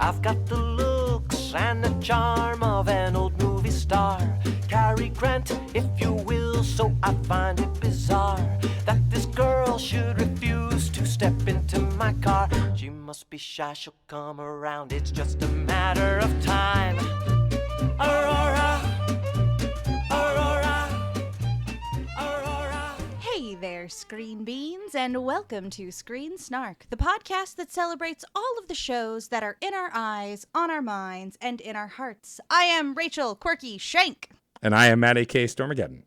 I've got the looks and the charm of an old movie star. Cary Grant, if you will, so I find it bizarre that this girl should refuse to step into my car. She must be shy, she'll come around, it's just a matter of time. Aurora, Aurora, Aurora. Hey there, Screen Beans, and welcome to Screen Snark, the podcast that celebrates all of the shows that are in our eyes, on our minds, and in our hearts. I am Rachel Quirky Shank. And I am Matt A.K. Stormageddon.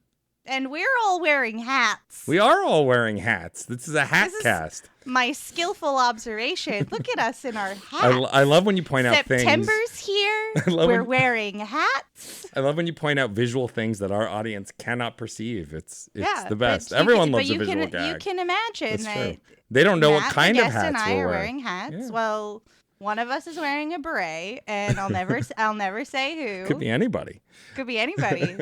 And we're all wearing hats. We are all wearing hats. This is a hat cast. My skillful observation. Look at us in our hats. I love when you point out things. September's here. We're wearing hats. I love when you point out visual things that our audience cannot perceive. It's the best. But Everyone loves a visual gag. You can imagine That's that. true. They don't know Matt, what kind of hats and I we're are wearing. hats. Yeah. Well, one of us is wearing a beret, and I'll never say who. Could be anybody. Could be anybody.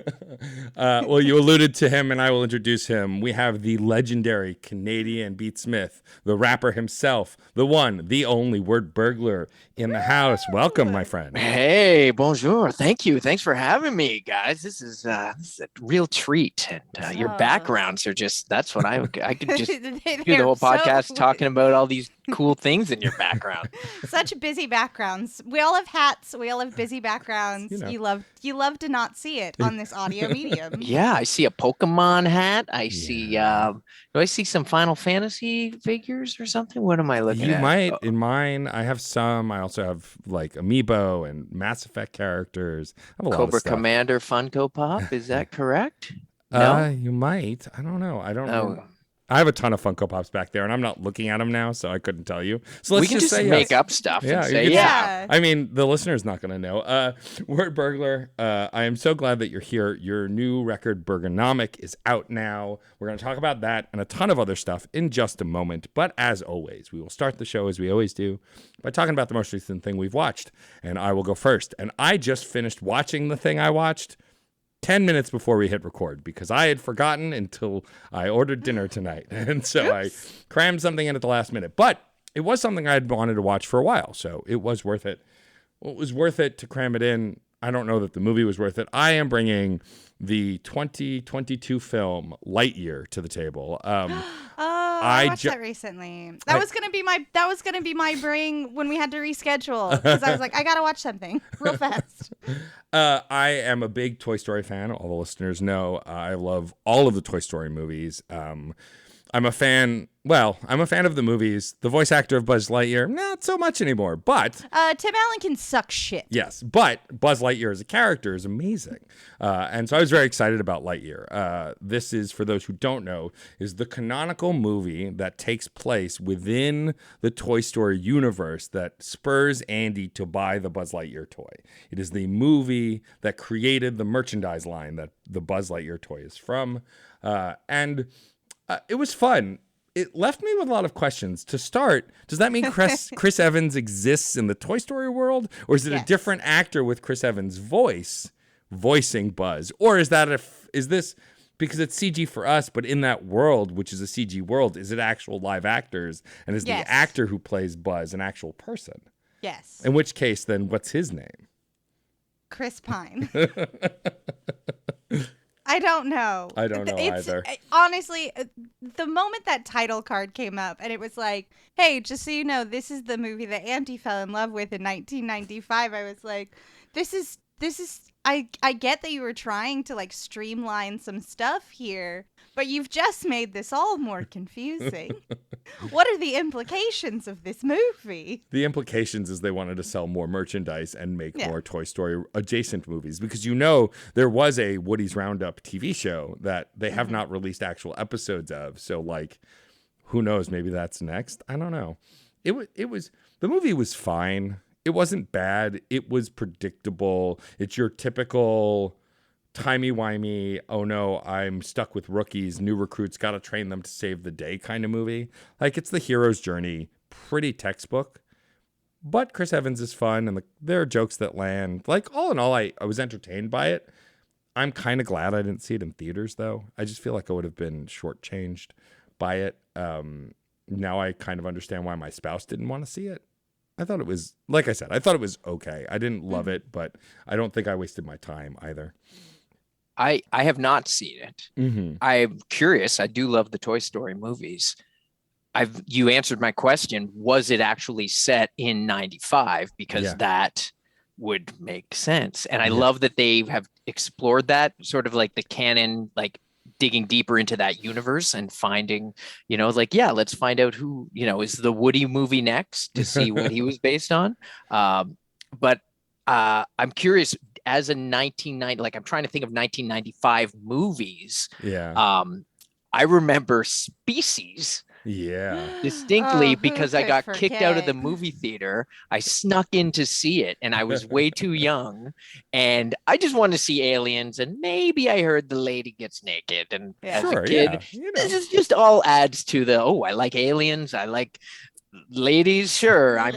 Well, you alluded to him, and I will introduce him. We have the legendary Canadian Beat Smith, the rapper himself, the one, the only Wordburglar in the house. Welcome, my friend. Hey, bonjour. Thank you. Thanks for having me, guys. This is a real treat. And your backgrounds are just—that's what I could just do the whole podcast talking about all these cool things in your background. Such busy backgrounds. We all have hats. We all have busy backgrounds. You know. You love to not see it on this audio medium. Yeah, I see a Pokemon hat. I see. Do I see some Final Fantasy figures or something? What am I looking at? You might. In mine, I have some. I also have like Amiibo and Mass Effect characters. I have a lot of Cobra stuff. Commander Funko Pop. Is that correct? No. You might. I don't know. I don't know. Oh. I have a ton of Funko Pops back there, and I'm not looking at them now, so I couldn't tell you. So let's we can just say make yes. up stuff and you say, can- Yeah. I mean, the listener's not going to know. Wordburglar, I am so glad that you're here. Your new record, Burgonomic, is out now. We're going to talk about that and a ton of other stuff in just a moment. But as always, we will start the show, as we always do, by talking about the most recent thing we've watched. And I will go first. And I just finished watching the thing I watched 10 minutes before we hit record because I had forgotten until I ordered dinner tonight. And so I crammed something in at the last minute. But it was something I had wanted to watch for a while, so it was worth it. Well, it was worth it to cram it in. I don't know that the movie was worth it. I am bringing the 2022 film Lightyear to the table. I watched that recently. That was gonna be my bring when we had to reschedule because I was like, I gotta watch something real fast. I am a big Toy Story fan. All the listeners know I love all of the Toy Story movies. I'm a fan of the movies. The voice actor of Buzz Lightyear, not so much anymore. But Tim Allen can suck shit. yes, but Buzz Lightyear as a character is amazing. And so I was very excited about Lightyear. This is, for those who don't know, is the canonical movie that takes place within the Toy Story universe that spurs Andy to buy the Buzz Lightyear toy. It is the movie that created the merchandise line that the Buzz Lightyear toy is from. It was fun. It left me with a lot of questions. To start, does that mean Chris Evans exists in the Toy Story world? Or is it a different actor with Chris Evans' voice voicing Buzz? Or is this because it's CG for us, but in that world, which is a CG world, is it actual live actors? And is the actor who plays Buzz an actual person? Yes. In which case, then, what's his name? Chris Pine. I don't know. I don't know either. Honestly, the moment that title card came up and it was like, hey, just so you know, this is the movie that Andy fell in love with in 1995. I was like, this is I get that you were trying to like streamline some stuff here, but you've just made this all more confusing. What are the implications of this movie? The implications is they wanted to sell more merchandise and make more Toy Story adjacent movies because there was a Woody's Roundup TV show that they have not released actual episodes of. So like, who knows? Maybe that's next. I don't know. The movie was fine. It wasn't bad. It was predictable. It's your typical timey-wimey, oh no, I'm stuck with rookies, new recruits, got to train them to save the day kind of movie. Like, it's the hero's journey, pretty textbook. But Chris Evans is fun, and there are jokes that land. Like, all in all, I was entertained by it. I'm kind of glad I didn't see it in theaters, though. I just feel like I would have been shortchanged by it. Now I kind of understand why my spouse didn't want to see it. I thought it was, like I said, I thought it was okay. I didn't love it, but I don't think I wasted my time either. I have not seen it. Mm-hmm. I'm curious. I do love the Toy Story movies. You answered my question. Was it actually set in 95? Because that would make sense. And I love that they have explored that sort of like the canon, like digging deeper into that universe and finding, let's find out who, is the Woody movie next to see what he was based on. But I'm curious, as a 1990, like I'm trying to think of 1995 movies. Yeah. I remember Species. Yeah. Distinctly, because I got kicked out of the movie theater. I snuck in to see it and I was way too young. And I just wanted to see aliens. And maybe I heard the lady gets naked. And as a kid, this is just all adds to the, I like aliens. I like ladies. Sure. I'm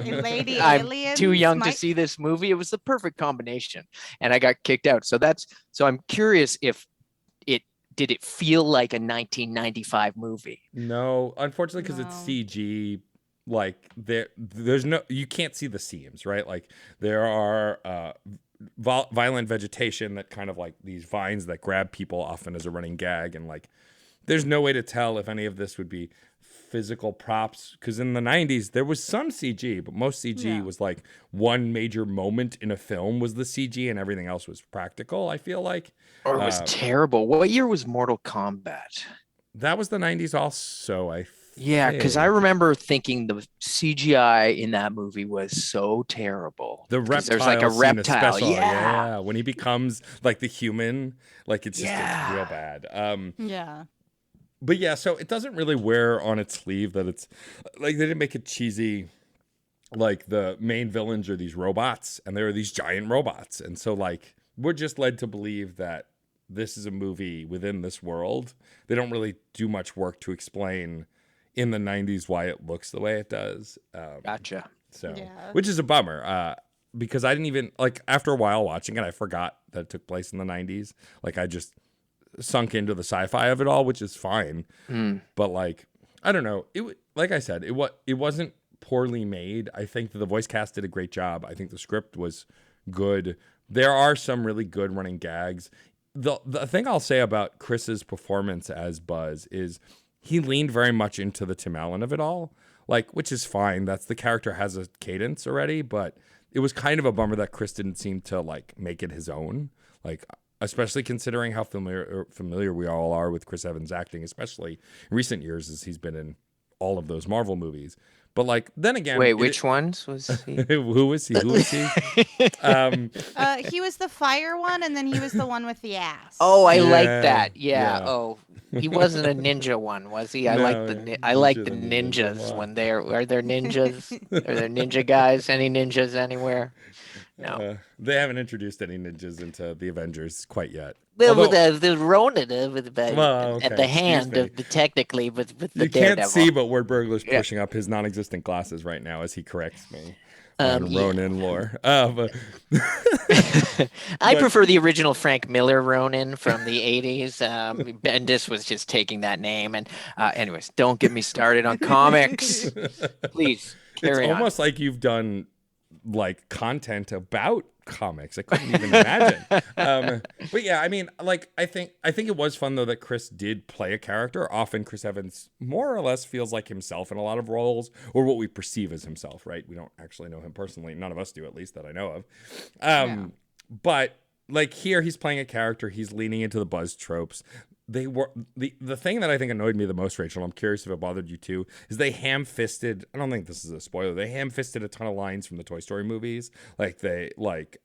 too young to see this movie. It was the perfect combination. And I got kicked out. So I'm curious if did it feel like a 1995 movie? No, unfortunately, because it's CG. Like there's no, you can't see the seams, right? Like there are violent vegetation that kind of like these vines that grab people often as a running gag, and like there's no way to tell if any of this would be physical props, because in the 90s there was some CG, but most CG was like one major moment in a film was the CG and everything else was practical, I feel like. Or it was terrible. What year was Mortal Kombat? That was the 90s also, I think. Yeah, because I remember thinking the CGI in that movie was so terrible. The reptile, there's like a reptile. Yeah, when he becomes like the human, like it's just it's real bad. But yeah, so it doesn't really wear on its sleeve that it's like they didn't make it cheesy. Like the main villains are these robots, and there are these giant robots, and so like we're just led to believe that this is a movie within this world. They don't really do much work to explain in the 90s why it looks the way it does. Gotcha. So, which is a bummer, because I didn't even like after a while watching it, I forgot that it took place in the 90s. Like I just sunk into the sci-fi of it all, which is fine. But like, I don't know. Like I said, it wasn't poorly made. I think that the voice cast did a great job. I think the script was good. There are some really good running gags. The thing I'll say about Chris's performance as Buzz is he leaned very much into the Tim Allen of it all, like, which is fine. That's the character has a cadence already, but it was kind of a bummer that Chris didn't seem to like make it his own, like, especially considering how familiar we all are with Chris Evans acting, especially in recent years as he's been in all of those Marvel movies. But like, then again, wait, which ones was he? Who was he? He was the fire one, and then he was the one with the ass. Oh, I like that. Yeah. Oh, he wasn't a ninja one, was he? I like the ninjas when are there ninjas? Are there ninja guys? Any ninjas anywhere? No. They haven't introduced any ninjas into the Avengers quite yet. Well, with the Ronin at the hand of the technically with the you Daredevil. Can't see, but Wordburglar's pushing up his non-existent glasses right now as he corrects me on Ronin lore. I prefer the original Frank Miller Ronin from the 80s. Bendis was just taking that name. And anyways, don't get me started on comics. Please carry on. It's almost like you've done like content about comics. I couldn't even imagine. But yeah, I mean, like, I think it was fun though that Chris did play a character. Often Chris Evans more or less feels like himself in a lot of roles, or what we perceive as himself, right? We don't actually know him personally. None of us do, at least that I know of. But like here, he's playing a character. He's leaning into the Buzz tropes. They were the thing that I think annoyed me the most, Rachel, I'm curious if it bothered you too, is they ham-fisted, I don't think this is a spoiler, they ham-fisted a ton of lines from the Toy Story movies. Like they like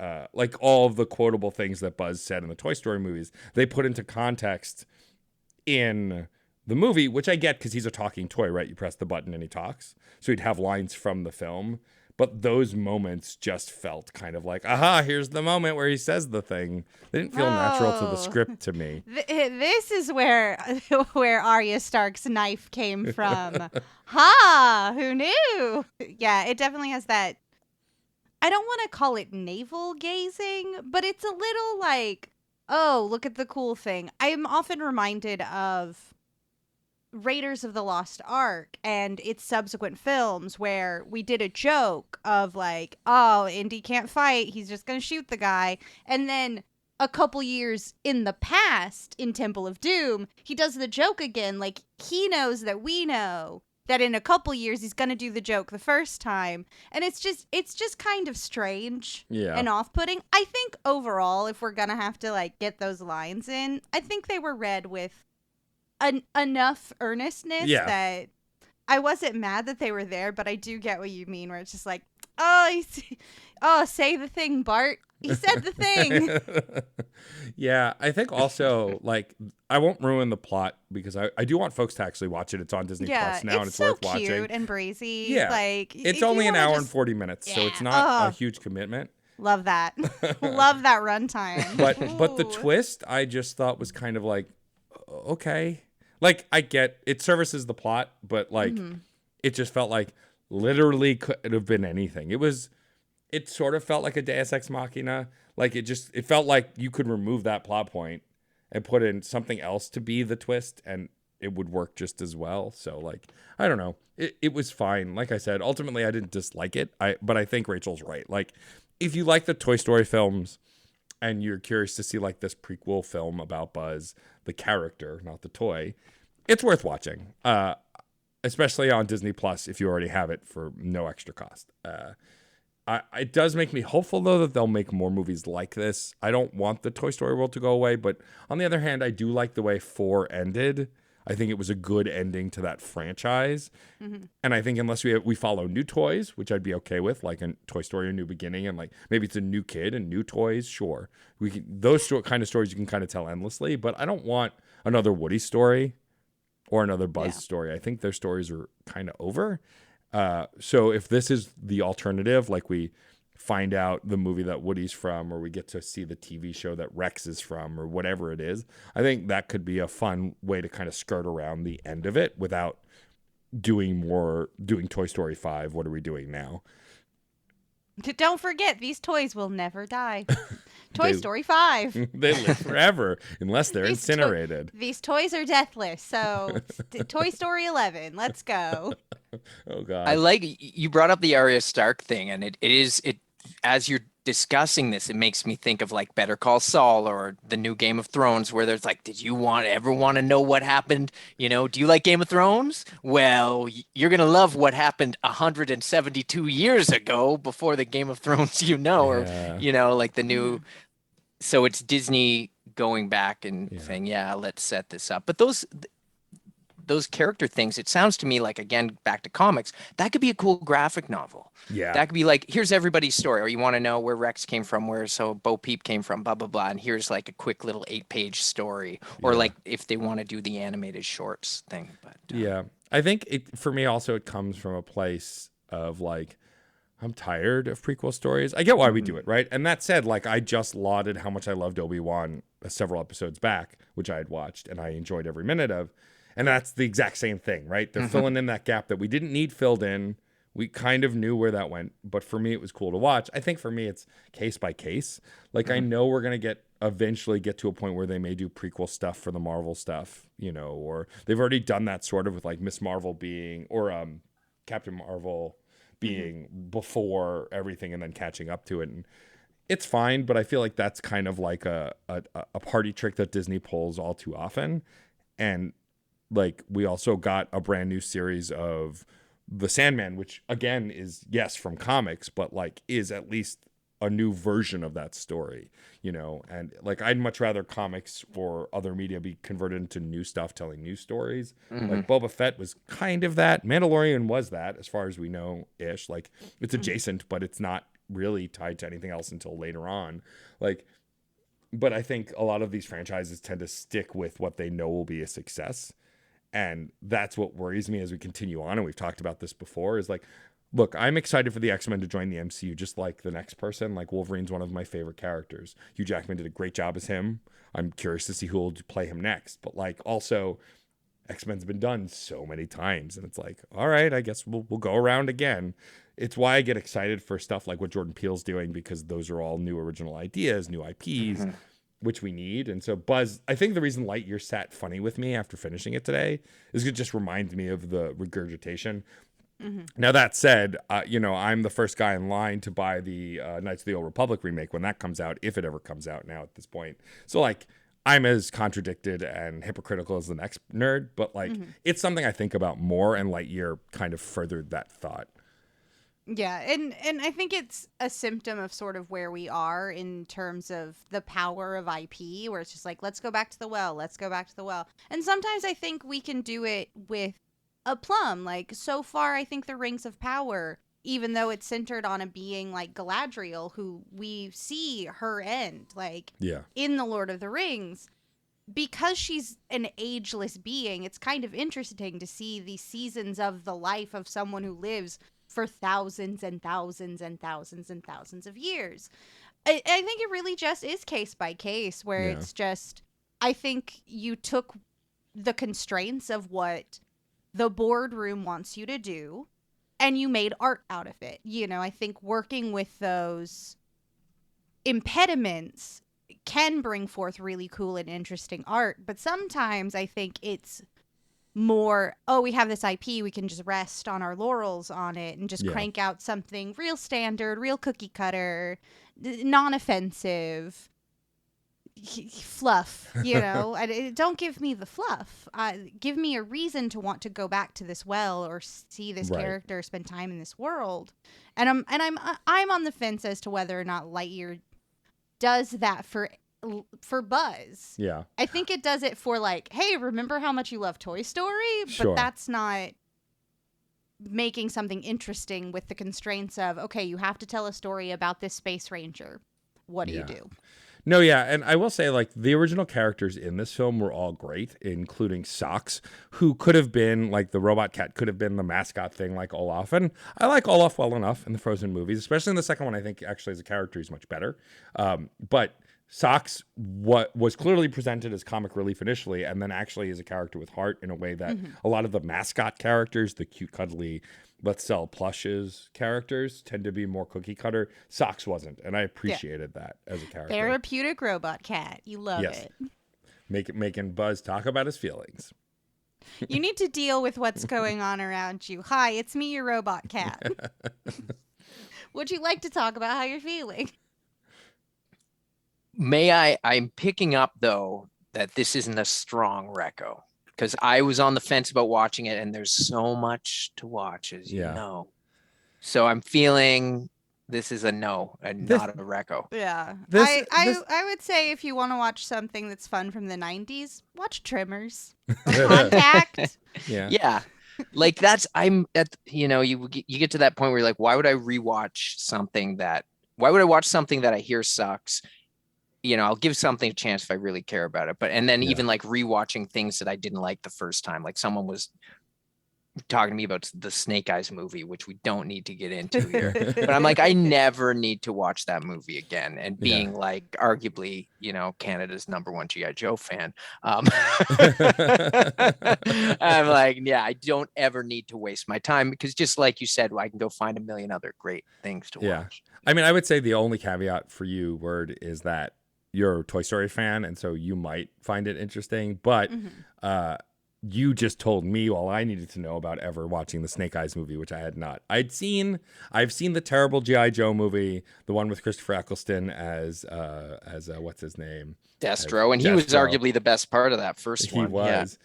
all of the quotable things that Buzz said in the Toy Story movies, they put into context in the movie, which I get because he's a talking toy, right? You press the button and he talks. So he'd have lines from the film. But those moments just felt kind of like, aha, here's the moment where he says the thing. They didn't feel natural to the script to me. This is where Arya Stark's knife came from. Ha! Who knew? Yeah, it definitely has that. I don't want to call it navel gazing, but it's a little like, oh, look at the cool thing. I'm often reminded of Raiders of the Lost Ark and its subsequent films where we did a joke of like, oh, Indy can't fight, he's just gonna shoot the guy, and then a couple years in the past in Temple of Doom he does the joke again. Like, he knows that we know that in a couple years he's gonna do the joke the first time, and it's just kind of strange and off-putting. I think overall, if we're gonna have to like get those lines in, I think they were read with enough earnestness that I wasn't mad that they were there, but I do get what you mean, where it's just like, say the thing, Bart. He said the thing. Yeah, I think also, like, I won't ruin the plot because I do want folks to actually watch it. It's on Disney Plus now, and it's so worth watching. Cute and breezy. Yeah, like it's only an hour and 40 minutes, so it's not a huge commitment. Love that. Love that runtime. But the twist I just thought was kind of like, okay. Like, I get it services the plot, but like it just felt like literally could have been anything. It sort of felt like a Deus Ex Machina. Like, it felt like you could remove that plot point and put in something else to be the twist and it would work just as well. So, like, I don't know. It was fine. Like I said, ultimately I didn't dislike it. But I think Rachel's right. Like, if you like the Toy Story films and you're curious to see like this prequel film about Buzz, the character, not the toy, it's worth watching. Especially on Disney Plus if you already have it for no extra cost. It does make me hopeful, though, that they'll make more movies like this. I don't want the Toy Story world to go away, but on the other hand, I do like the way 4 ended. I think it was a good ending to that franchise. Mm-hmm. And I think unless we follow new toys, which I'd be okay with, like a Toy Story, A New Beginning, and like maybe it's a new kid and new toys, sure. Those kind of stories you can kind of tell endlessly, but I don't want another Woody story or another Buzz story. I think their stories are kind of over. So if this is the alternative, like we find out the movie that Woody's from, or we get to see the TV show that Rex is from, or whatever it is, I think that could be a fun way to kind of skirt around the end of it without doing Toy Story 5. What are we doing now? Don't forget, these toys will never die. Toy Story 5. They live forever unless they're incinerated. These toys are deathless. So Toy Story 11, let's go. Oh God. I like you brought up the Arya Stark thing, and it as you're discussing this, it makes me think of like Better Call Saul or the new Game of Thrones, where there's like, did you ever want to know what happened? You know, do you like Game of Thrones? Well, you're going to love what happened 172 years ago before the Game of Thrones, or, like the new. So it's Disney going back and saying, let's set this up. But those character things, it sounds to me like, again, back to comics, that could be a cool graphic novel. Yeah. That could be like, here's everybody's story, or you want to know where Rex came from, where Bo Peep came from, blah, blah, blah. And here's like a quick little 8-page story, or like if they want to do the animated shorts thing. But I think for me also, it comes from a place of like, I'm tired of prequel stories. I get why we do it, right? And that said, like, I just lauded how much I loved Obi-Wan several episodes back, which I had watched and I enjoyed every minute of. And that's the exact same thing, right? They're filling in that gap that we didn't need filled in. We kind of knew where that went, but for me, it was cool to watch. I think for me, it's case by case. Like, I know we're going to eventually get to a point where they may do prequel stuff for the Marvel stuff, or they've already done that sort of with like Miss Marvel being, or Captain Marvel being before everything and then catching up to it. And it's fine, but I feel like that's kind of like a party trick that Disney pulls all too often. And like, we also got a brand new series of The Sandman, which again is, yes, from comics, but like is at least a new version of that story, and like, I'd much rather comics or other media be converted into new stuff, telling new stories. Like Boba Fett was kind of that. Mandalorian was that, as far as we know, ish. Like, it's adjacent, but it's not really tied to anything else until later on. Like, but I think a lot of these franchises tend to stick with what they know will be a success. And that's what worries me as we continue on. And we've talked about this before, is like, look, I'm excited for the X-Men to join the MCU, just like the next person. Like, Wolverine's one of my favorite characters. Hugh Jackman did a great job as him. I'm curious to see who will play him next. But like, also, X-Men's been done so many times, and it's like, all right, I guess we'll go around again. It's why I get excited for stuff like what Jordan Peele's doing, because those are all new original ideas, new IPs. which we need. And so Buzz, I think the reason Lightyear sat funny with me after finishing it today is it just reminds me of the regurgitation. Mm-hmm. Now, that said, I'm the first guy in line to buy the Knights of the Old Republic remake when that comes out, if it ever comes out now at this point. So, like, I'm as contradicted and hypocritical as the next nerd, but, like, it's something I think about more, and Lightyear kind of furthered that thought. Yeah, and I think it's a symptom of sort of where we are in terms of the power of IP, where it's just like, let's go back to the well, let's go back to the well. And sometimes I think we can do it with a plum. Like, so far, I think the Rings of Power, even though it's centered on a being like Galadriel, who we see her end, like, in The Lord of the Rings, because she's an ageless being, it's kind of interesting to see the seasons of the life of someone who lives for thousands and thousands and thousands and thousands of years. I think it really just is case by case, where it's just, I think you took the constraints of what the boardroom wants you to do, and you made art out of it. You know, I think working with those impediments can bring forth really cool and interesting art, but sometimes I think it's more, we have this IP, we can just rest on our laurels on it and just crank out something real standard, real cookie cutter, non-offensive fluff, don't give me the fluff. Give me a reason to want to go back to this well or see this character, spend time in this world. And I'm on the fence as to whether or not Lightyear does that for Buzz. Yeah. I think it does it for, like, hey, remember how much you love Toy Story? But that's not making something interesting with the constraints of, okay, you have to tell a story about this space ranger. What do you do? No, yeah, and I will say, like, the original characters in this film were all great, including Socks, who could have been, like, the robot cat could have been the mascot thing like Olaf. And I like Olaf well enough in the Frozen movies, especially in the second one. I think, actually, as a character, he's much better. But Socks was clearly presented as comic relief initially, and then actually is a character with heart in a way that a lot of the mascot characters, the cute, cuddly, let's sell plushes characters, tend to be more cookie cutter. Socks wasn't, and I appreciated that as a character. Therapeutic robot cat. You love it. Making Buzz talk about his feelings. You need to deal with what's going on around you. Hi, it's me, your robot cat. Would you like to talk about how you're feeling? I'm picking up, though, that this isn't a strong reco, because I was on the fence about watching it, and there's so much to watch, as you know. So I'm feeling this is a no, and not a reco. Yeah. I would say if you want to watch something that's fun from the 90s, watch Tremors. Contact. Yeah. Like, I'm at, you get to that point where you're like, why would I watch something that I hear sucks? I'll give something a chance if I really care about it. But, and then even like rewatching things that I didn't like the first time, like someone was talking to me about the Snake Eyes movie, which we don't need to get into here. But I'm like, I never need to watch that movie again. And being like, arguably, Canada's #1 G.I. Joe fan. I'm like, I don't ever need to waste my time, because just like you said, I can go find a million other great things to watch. I mean, I would say the only caveat for you, Word, is that you're a Toy Story fan, and so you might find it interesting. But you just told me all I needed to know about ever watching the Snake Eyes movie, which I had not. I've seen the terrible G.I. Joe movie, the one with Christopher Eccleston as what's his name? Destro, and he was arguably the best part of that first one. He was.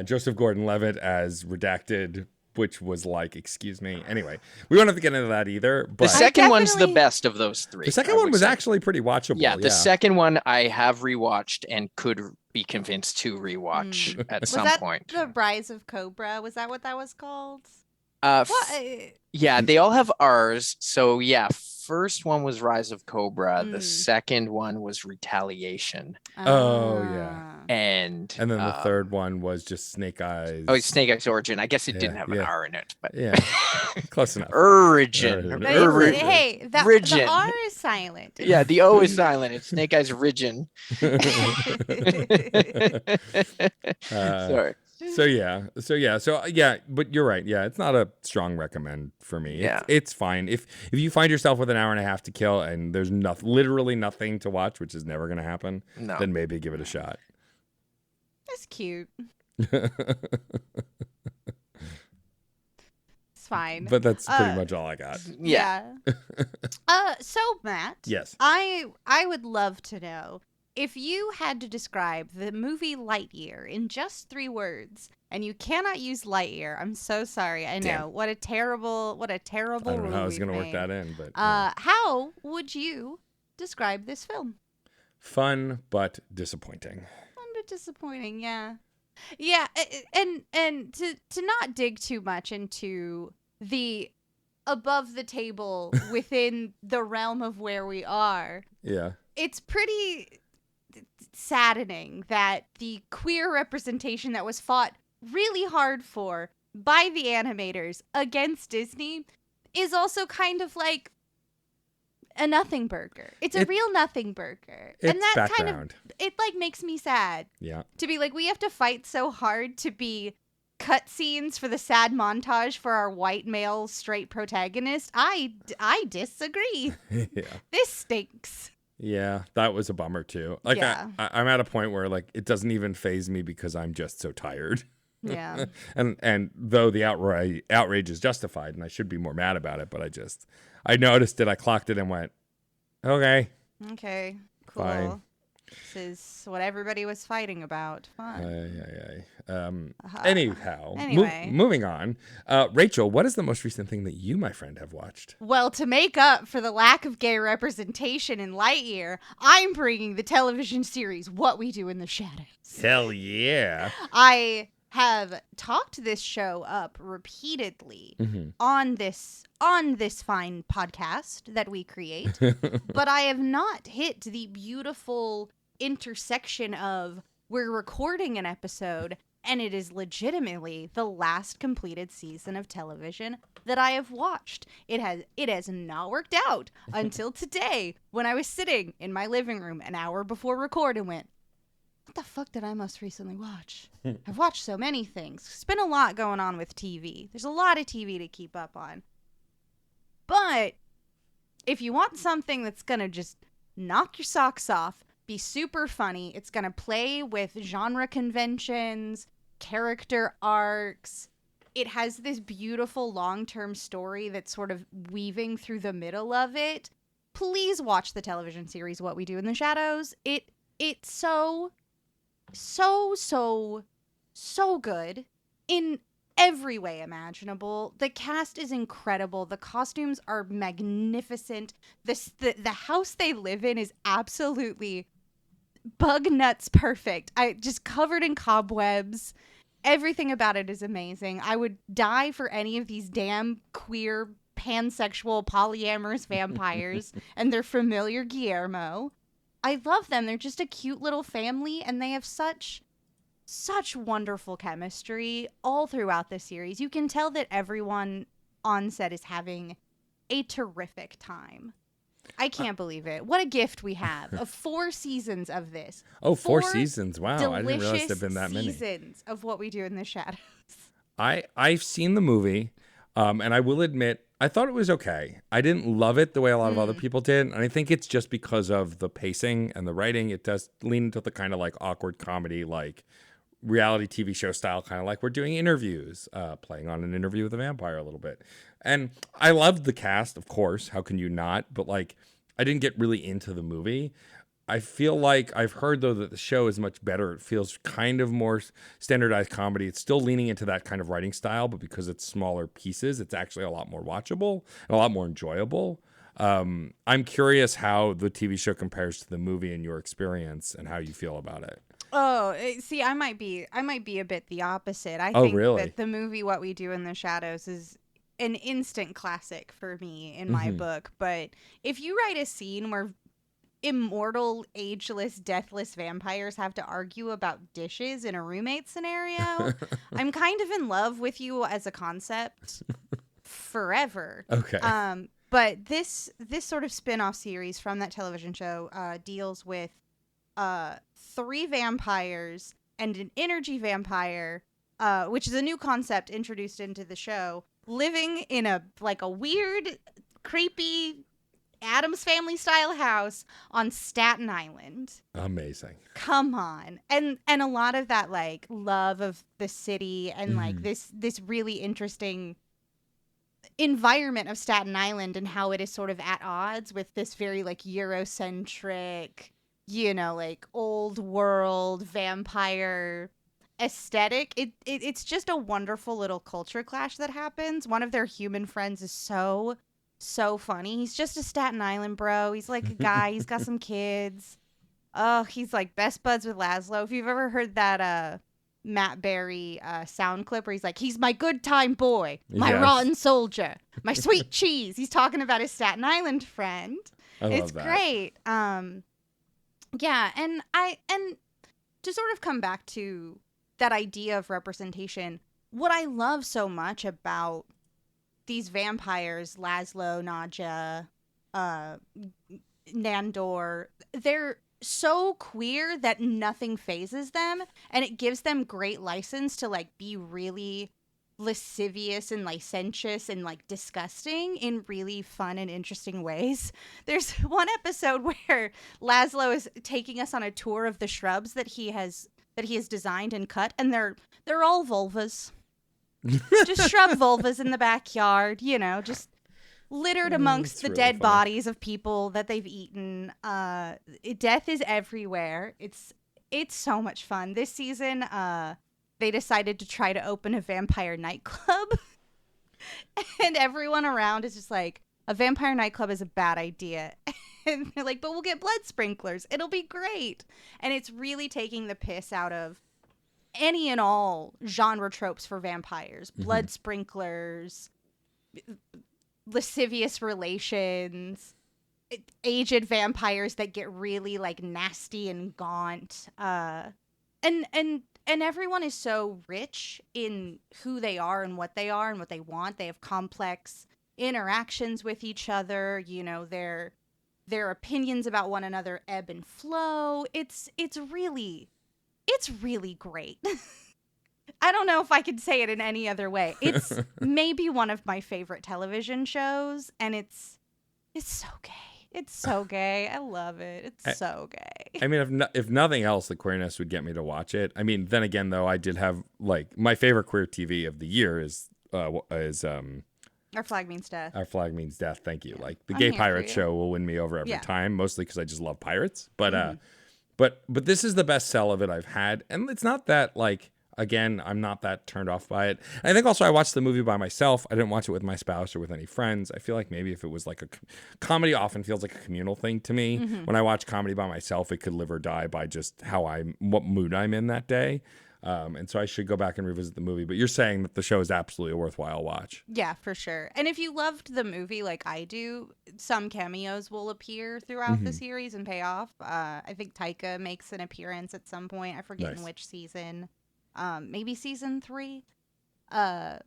Joseph Gordon-Levitt as Redacted, which was like, excuse me. Anyway, we don't have to get into that either. But the second one's the best of those three. The second one was actually pretty watchable. Yeah, the second one I have rewatched and could be convinced to rewatch at some point. The Rise of Cobra? Was that what that was called? Yeah, they all have R's. So yeah, first one was Rise of Cobra. The second one was Retaliation. Oh yeah. And then the third one was just Snake Eyes. Oh, Snake Eyes Origin. I guess it didn't have an R in it, but close enough. Origin. Hey, the R is silent. Yeah, the O is silent. It's Snake Eyes Origin. Sorry. So yeah, but you're right. Yeah, it's not a strong recommend for me. Yeah. It's fine. If you find yourself with an hour and a half to kill and there's literally nothing to watch, which is never going to happen, then maybe give it a shot. That's cute. Fine. But that's pretty much all I got. Yeah. So Matt. Yes. I would love to know if you had to describe the movie Lightyear in just 3 words, and you cannot use Lightyear. I'm so sorry. I know. Damn. What a terrible I don't know how I was going to work that in, but how would you describe this film? Fun but disappointing. Fun but disappointing, yeah. Yeah, and to not dig too much into the above the table within the realm of where we are. Yeah. It's pretty saddening that the queer representation that was fought really hard for by the animators against Disney is also kind of like a nothing burger. It's a real nothing burger. It's and that background. kind of, it like makes me sad. Yeah. To be like, we have to fight so hard to be cutscenes for the sad montage for our white male straight protagonist. I disagree. Yeah. This stinks. Yeah, that was a bummer too. Like Yeah. I'm at a point where like it doesn't even faze me because I'm just so tired. Yeah. and though the outrage is justified and I should be more mad about it, but I noticed it, I clocked it and went, okay. Okay. Cool. Fine. This is what everybody was fighting about. Fine. Anyhow, Anyway. moving on. Rachel, what is the most recent thing that you, my friend, have watched? Well, to make up for the lack of gay representation in Lightyear, I'm bringing the television series What We Do in the Shadows. Hell yeah. I have talked this show up repeatedly on this fine podcast that we create, but I have not hit the beautiful intersection of we're recording an episode and it is legitimately the last completed season of television that I have watched. It has not worked out until today when I was sitting in my living room an hour before record and went, what the fuck did I most recently watch? I've watched so many things. There's been a lot going on with TV. There's a lot of TV to keep up on. But if you want something that's going to just knock your socks off, be super funny, it's going to play with genre conventions, character arcs. It has this beautiful long-term story that's sort of weaving through the middle of it. Please watch the television series What We Do in the Shadows. It's so good in every way imaginable. The cast is incredible. The costumes are magnificent. The house they live in is absolutely bug nuts perfect. I just covered in cobwebs. Everything about it is amazing. I would die for any of these damn queer, pansexual, polyamorous vampires and their familiar Guillermo. I love them. They're just a cute little family, and they have such wonderful chemistry all throughout the series. You can tell that everyone on set is having a terrific time. I can't believe it. What a gift we have of 4 seasons of this. Oh, 4 seasons. Wow. I didn't realize there'd been that many. Seasons of What We Do in the Shadows. I've seen the movie, and I will admit, I thought it was okay. I didn't love it the way a lot of other people did, and I think it's just because of the pacing and the writing. It does lean into the kind of like awkward comedy, like reality TV show style, kind of like we're doing interviews, playing on an interview with a vampire a little bit. And I loved the cast, of course. How can you not? But like, I didn't get really into the movie. I feel like I've heard, though, that the show is much better. It feels kind of more standardized comedy. It's still leaning into that kind of writing style, but because it's smaller pieces, it's actually a lot more watchable and a lot more enjoyable. I'm curious how the TV show compares to the movie in your experience and how you feel about it. Oh, see, I might be a bit the opposite. I Oh, think really? that the movie What We Do in the Shadows is an instant classic for me in my book. But if you write a scene where immortal, ageless, deathless vampires have to argue about dishes in a roommate scenario, I'm kind of in love with you as a concept forever. Okay. But this sort of spin-off series from that television show deals with 3 vampires and an energy vampire which is a new concept introduced into the show, living in a weird, creepy Addams Family style house on Staten Island. Amazing. Come on. And a lot of that like love of the city and like this really interesting environment of Staten Island and how it is sort of at odds with this very like Eurocentric, like old world vampire aesthetic. It's just a wonderful little culture clash that happens. One of their human friends is so funny. He's just a Staten Island bro. He's like a guy. He's got some kids. Oh, he's like best buds with Laszlo. If you've ever heard that Matt Berry sound clip where he's like, he's my good time boy, my rotten soldier, my sweet cheese. He's talking about his Staten Island friend. It's great. Yeah, and to sort of come back to that idea of representation, what I love so much about these vampires, Laszlo, Nadja, Nandor, they're so queer that nothing phases them, and it gives them great license to like be really lascivious and licentious and like disgusting in really fun and interesting ways. There's one episode where Laszlo is taking us on a tour of the shrubs that he has designed and cut, and they're all vulvas. Just shrub vulvas in the backyard, just littered amongst the really dead bodies of people that they've eaten. Death is everywhere. It's so much fun. This season, they decided to try to open a vampire nightclub. And everyone around is just like, a vampire nightclub is a bad idea. And they're like, but we'll get blood sprinklers. It'll be great. And it's really taking the piss out of any and all genre tropes for vampires. Blood sprinklers, lascivious relations, aged vampires that get really like nasty and gaunt. And everyone is so rich in who they are and what they want. They have complex interactions with each other. Their opinions about one another ebb and flow. It's really great. I don't know if I could say it in any other way. It's maybe one of my favorite television shows, and it's so gay. It's so gay. I love it. It's so gay. I mean, if nothing else, the queerness would get me to watch it. I mean, then again, though, I did have like my favorite queer TV of the year is Our Flag Means Death. Our Flag Means Death. Thank you. Like the Gay Pirate Show will win me over every time, mostly because I just love pirates. But but this is the best sell of it I've had, and it's not that like. Again, I'm not that turned off by it. And I think also I watched the movie by myself. I didn't watch it with my spouse or with any friends. I feel like maybe if it was like a comedy often feels like a communal thing to me. When I watch comedy by myself, it could live or die by just what mood I'm in that day. And so I should go back and revisit the movie. But you're saying that the show is absolutely a worthwhile watch. Yeah, for sure. And if you loved the movie like I do, some cameos will appear throughout the series and pay off. I think Taika makes an appearance at some point. I forget in which season. Maybe season 3. But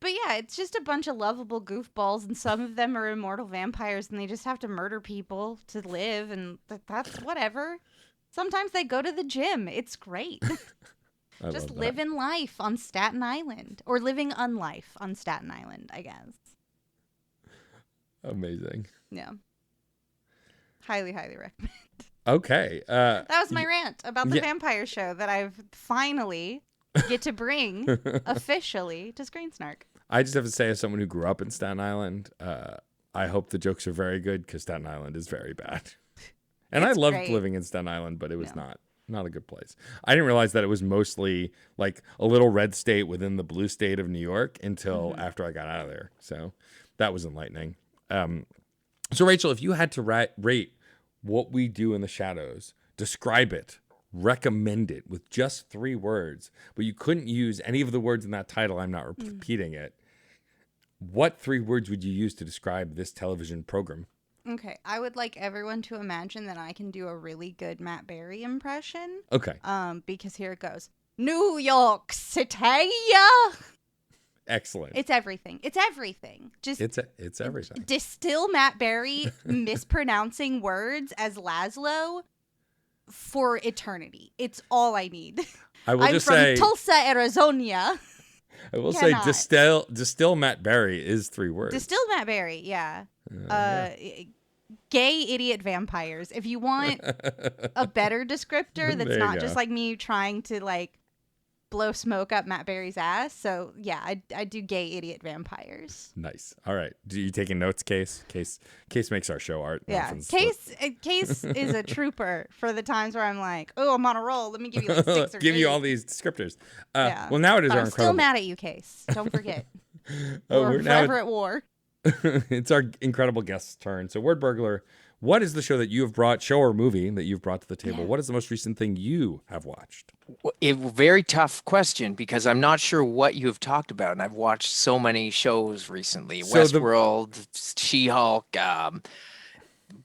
yeah, it's just a bunch of lovable goofballs, and some of them are immortal vampires, and they just have to murder people to live, and that's whatever. Sometimes they go to the gym. It's great. Just living life on Staten Island, or living unlife on Staten Island, I guess. Amazing. Yeah. Highly, highly recommend. Okay. That was my rant about the vampire show that I've finally get to bring officially to Screen Snark. I just have to say, as someone who grew up in Staten Island, I hope the jokes are very good because Staten Island is very bad. And I loved living in Staten Island, but it was not a good place. I didn't realize that it was mostly like a little red state within the blue state of New York until after I got out of there. So that was enlightening. So Rachel, if you had to rate What We Do in the Shadows, describe it, recommend it with just 3 words, but you couldn't use any of the words in that title, I'm not repeating it. What 3 words would you use to describe this television program? Okay, I would like everyone to imagine that I can do a really good Matt Berry impression. Okay. Because here it goes. New York City. Excellent. It's everything. It's everything. Just it's everything. Distill Matt Berry mispronouncing words as Laszlo for eternity. It's all I need. I will I'm just from say Tulsa, Arizona. I will Cannot. say distill Matt Berry is 3 words. Distill Matt Berry, yeah. Yeah. Gay idiot vampires. If you want a better descriptor that's There you not go. just like me trying to like blow smoke up Matt Berry's ass. So yeah, I do gay idiot vampires. Nice. All right. Do you taking notes, Case? Case makes our show art. Yeah. Case is a trooper for the times where I'm like, oh, I'm on a roll. Let me give you like 6 or Give 8. you all these descriptors. Yeah. Well, now it is But our I'm incredible. still mad at you, Case. Don't forget. We're We're forever at war. It's our incredible guest's turn. So, Wordburglar, what is the show that you have brought, show or movie that you've brought to the table? Yeah. What is the most recent thing you have watched? A very tough question because I'm not sure what you have talked about, and I've watched so many shows recently: So Westworld, She-Hulk,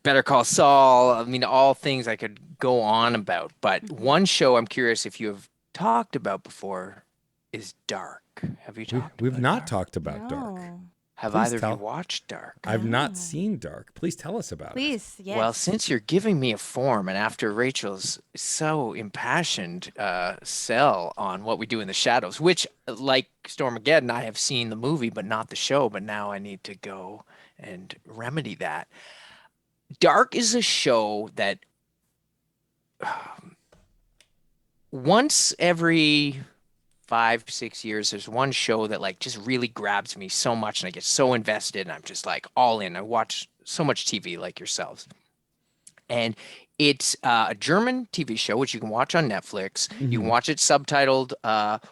Better Call Saul. I mean, all things I could go on about. But one show I'm curious if you have talked about before is Dark. Have you talked? We've about not Dark? talked about Dark. No. Have Please either tell. of you watched Dark? I've No. not seen Dark. Please tell us about it. Please, yes. Well, since you're giving me a form, and after Rachel's so impassioned sell on What We Do in the Shadows, which, like Stormageddon, I have seen the movie but not the show, but now I need to go and remedy that. Dark is a show that once every 5-6 years, there's one show that like just really grabs me so much, and I get so invested, and I'm just like all in. I watch so much TV like yourselves, and it's a German TV show which you can watch on Netflix. You can watch it subtitled,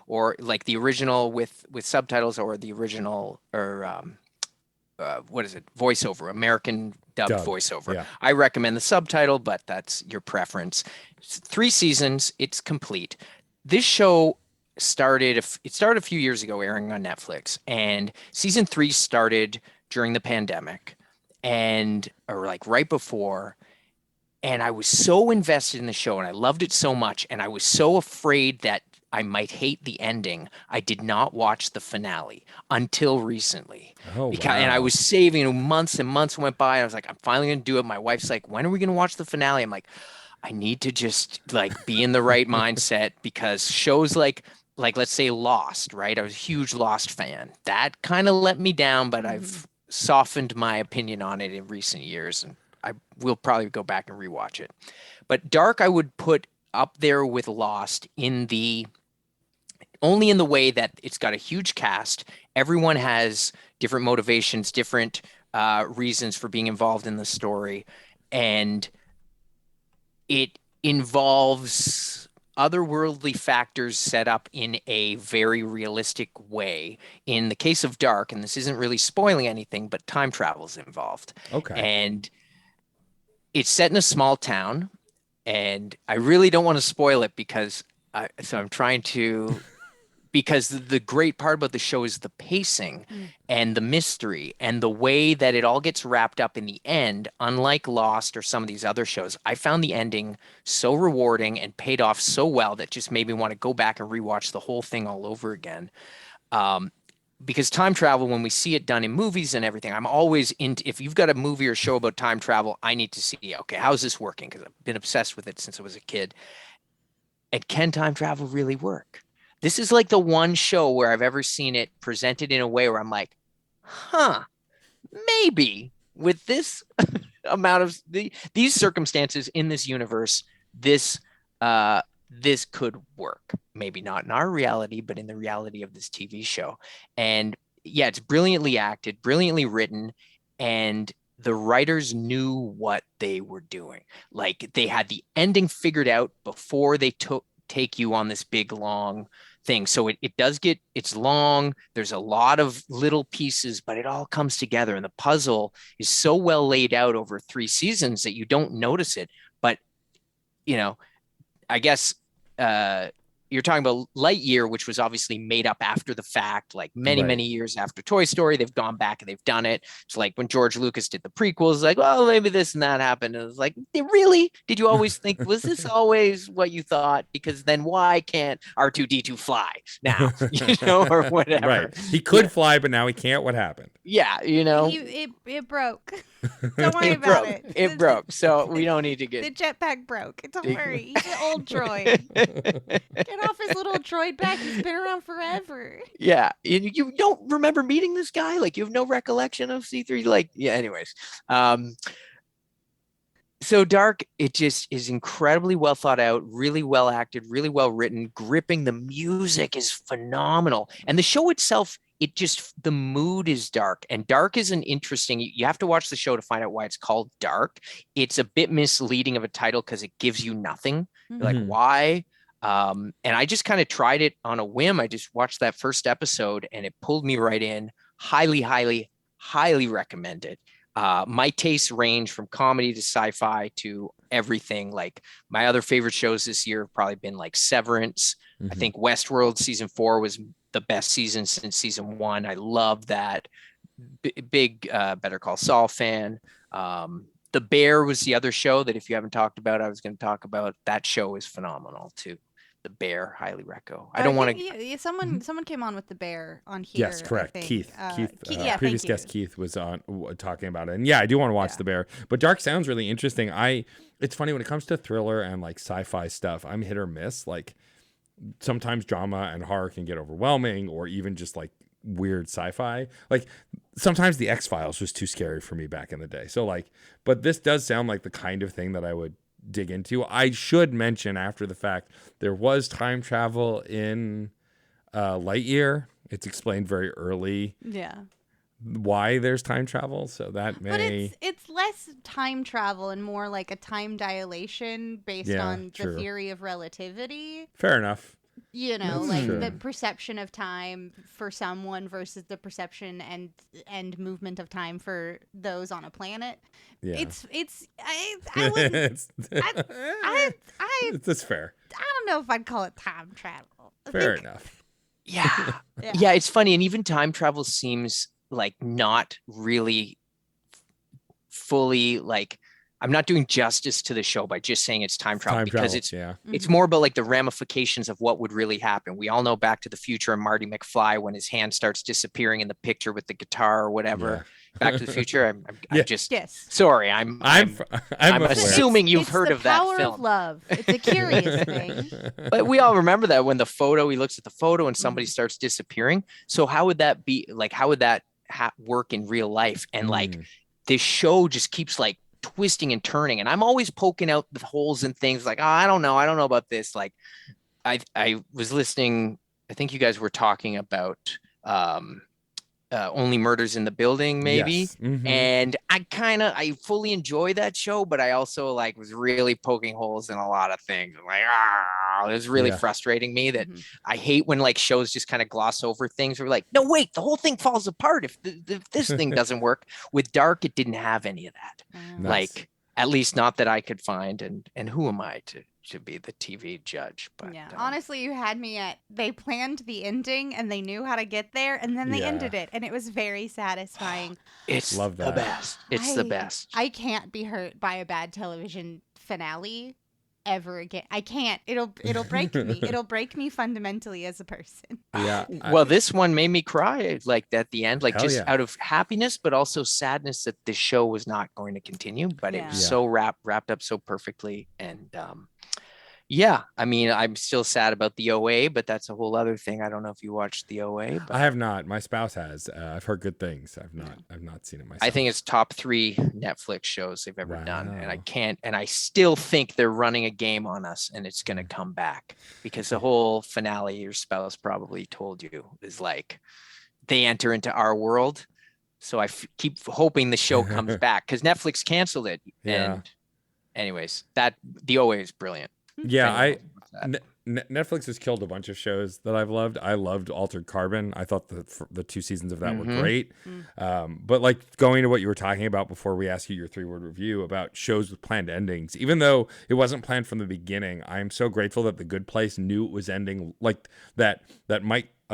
or like the original with subtitles, or the original, or what is it? Voiceover, American dubbed voiceover. Yeah. I recommend the subtitle, but that's your preference. It's 3 seasons. It's complete. This show started a few years ago, airing on Netflix, and season 3 started during the pandemic, or like right before. And I was so invested in the show, and I loved it so much, and I was so afraid that I might hate the ending. I did not watch the finale until recently. Oh, And I was saving. Months and months went by. And I was like, I'm finally going to do it. My wife's like, when are we going to watch the finale? I'm like, I need to just like be in the right mindset, because shows like let's say Lost, right? I was a huge Lost fan. That kind of let me down, but I've softened my opinion on it in recent years, and I will probably go back and rewatch it. But Dark, I would put up there with Lost only in the way that it's got a huge cast. Everyone has different motivations, different reasons for being involved in the story, and it involves otherworldly factors set up in a very realistic way. In the case of Dark, and this isn't really spoiling anything, but time travel is involved. Okay. And it's set in a small town, and I really don't want to spoil it because I'm trying to, because the great part about the show is the pacing and the mystery and the way that it all gets wrapped up in the end. Unlike Lost or some of these other shows, I found the ending so rewarding and paid off so well that just made me want to go back and rewatch the whole thing all over again. Because time travel, when we see it done in movies and everything, I'm always into, if you've got a movie or show about time travel, I need to see, okay, how's this working? Because I've been obsessed with it since I was a kid. And can time travel really work? This is like the one show where I've ever seen it presented in a way where I'm like, maybe with this amount of these circumstances in this universe, this could work. Maybe not in our reality, but in the reality of this TV show. And yeah, it's brilliantly acted, brilliantly written, and the writers knew what they were doing. Like, they had the ending figured out before they take you on this big long thing. So it's long. There's a lot of little pieces, but it all comes together. And the puzzle is so well laid out over 3 seasons that you don't notice it. But, I guess you're talking about Lightyear, which was obviously made up after the fact, like many years after Toy Story. They've gone back and they've done it. It's like when George Lucas did the prequels, like, well, maybe this and that happened. And it was like, really? Did you always think, was this always what you thought? Because then why can't R2-D2 fly now, or whatever? Right. He could fly, but now he can't. What happened? Yeah, It broke. Don't worry it about broke. it. It broke. So we don't need to The get. jetpack broke. Don't worry. He's an old droid. Get off his little droid back. He's been around forever. Yeah, you don't remember meeting this guy? Like you have no recollection of C3? Like, yeah. Anyways, so Dark, it just is incredibly well thought out, really well acted, really well written, gripping. The music is phenomenal, and the show itself, the mood is dark, and dark is an interesting. You have to watch the show to find out why it's called Dark. It's a bit misleading of a title because it gives you nothing. You're like, why? And I just kind of tried it on a whim. I just watched that first episode, and it pulled me right in. Highly, highly, highly recommend it. My tastes range from comedy to sci-fi to everything. Like my other favorite shows this year have probably been like Severance. I think Westworld season 4 was the best season since season 1. I love that. Big Better Call Saul fan. The Bear was the other show that if you haven't talked about, I was going to talk about. That show is phenomenal too. The Bear, highly reco. I don't want to. Someone came on with the Bear on here. Yes, correct. Keith. Yeah, previous guest Keith was on talking about it, and yeah, I do want to watch The Bear. But Dark sounds really interesting. It's funny when it comes to thriller and like sci-fi stuff. I'm hit or miss. Like sometimes drama and horror can get overwhelming, or even just like weird sci-fi. Like sometimes the X-Files was too scary for me back in the day. So like, but this does sound like the kind of thing that I would dig into. I should mention after the fact, there was time travel in Lightyear. It's explained very early. Yeah. Why there's time travel, so that may. But it's less time travel and more like a time dilation based on the theory of relativity. Fair enough. That's like true. The perception of time for someone versus the perception and movement of time for those on a planet. Yeah. It's fair. I don't know if I'd call it time travel. Fair enough. Yeah. Yeah, it's funny. And even time travel seems like not really fully like, I'm not doing justice to the show by just saying it's time travel because it's more about like the ramifications of what would really happen. We all know Back to the Future and Marty McFly when his hand starts disappearing in the picture with the guitar or whatever. Yeah. Back to the Future. I'm just sorry. I'm assuming you've heard of that film. It's the power of love. It's a curious thing. But we all remember that when he looks at the photo and somebody starts disappearing. So how would that be like? How would that work in real life? And like this show just keeps like twisting and turning, and I'm always poking out the holes and things like, I don't know about this. Like I was listening, I think you guys were talking about Only Murders in the Building maybe. Yes. And I fully enjoy that show, but I also like was really poking holes in a lot of things. I'm like, it was really frustrating me that I hate when like shows just kind of gloss over things. We're like, no, wait, the whole thing falls apart if this thing doesn't work. With Dark, it didn't have any of that. Nice. Like, at least not that I could find. And who am I to be the TV judge? But honestly, you had me at, they planned the ending and they knew how to get there, and then they ended it, and it was very satisfying. It's the best. It's the best. I can't be hurt by a bad television finale ever again. I can't. It'll break me. It'll break me fundamentally as a person. Yeah. Well, this one made me cry like at the end, like out of happiness, but also sadness that the show was not going to continue. But it was so wrapped up so perfectly. And I mean, I'm still sad about the OA, but that's a whole other thing. I don't know if you watched the OA. But I have not. My spouse has. I've heard good things. I've not seen it myself. I think it's top 3 Netflix shows they've ever done, and I still think they're running a game on us, and it's going to come back because the whole finale, your spouse probably told you, is like they enter into our world. So I keep hoping the show comes back because Netflix canceled it. Yeah. And anyways, the OA is brilliant. Yeah, Netflix has killed a bunch of shows that I've loved. I loved Altered Carbon. I thought the 2 seasons of that were great. But like going to what you were talking about before we asked you your 3-word review about shows with planned endings, even though it wasn't planned from the beginning, I am so grateful that The Good Place knew it was ending like that.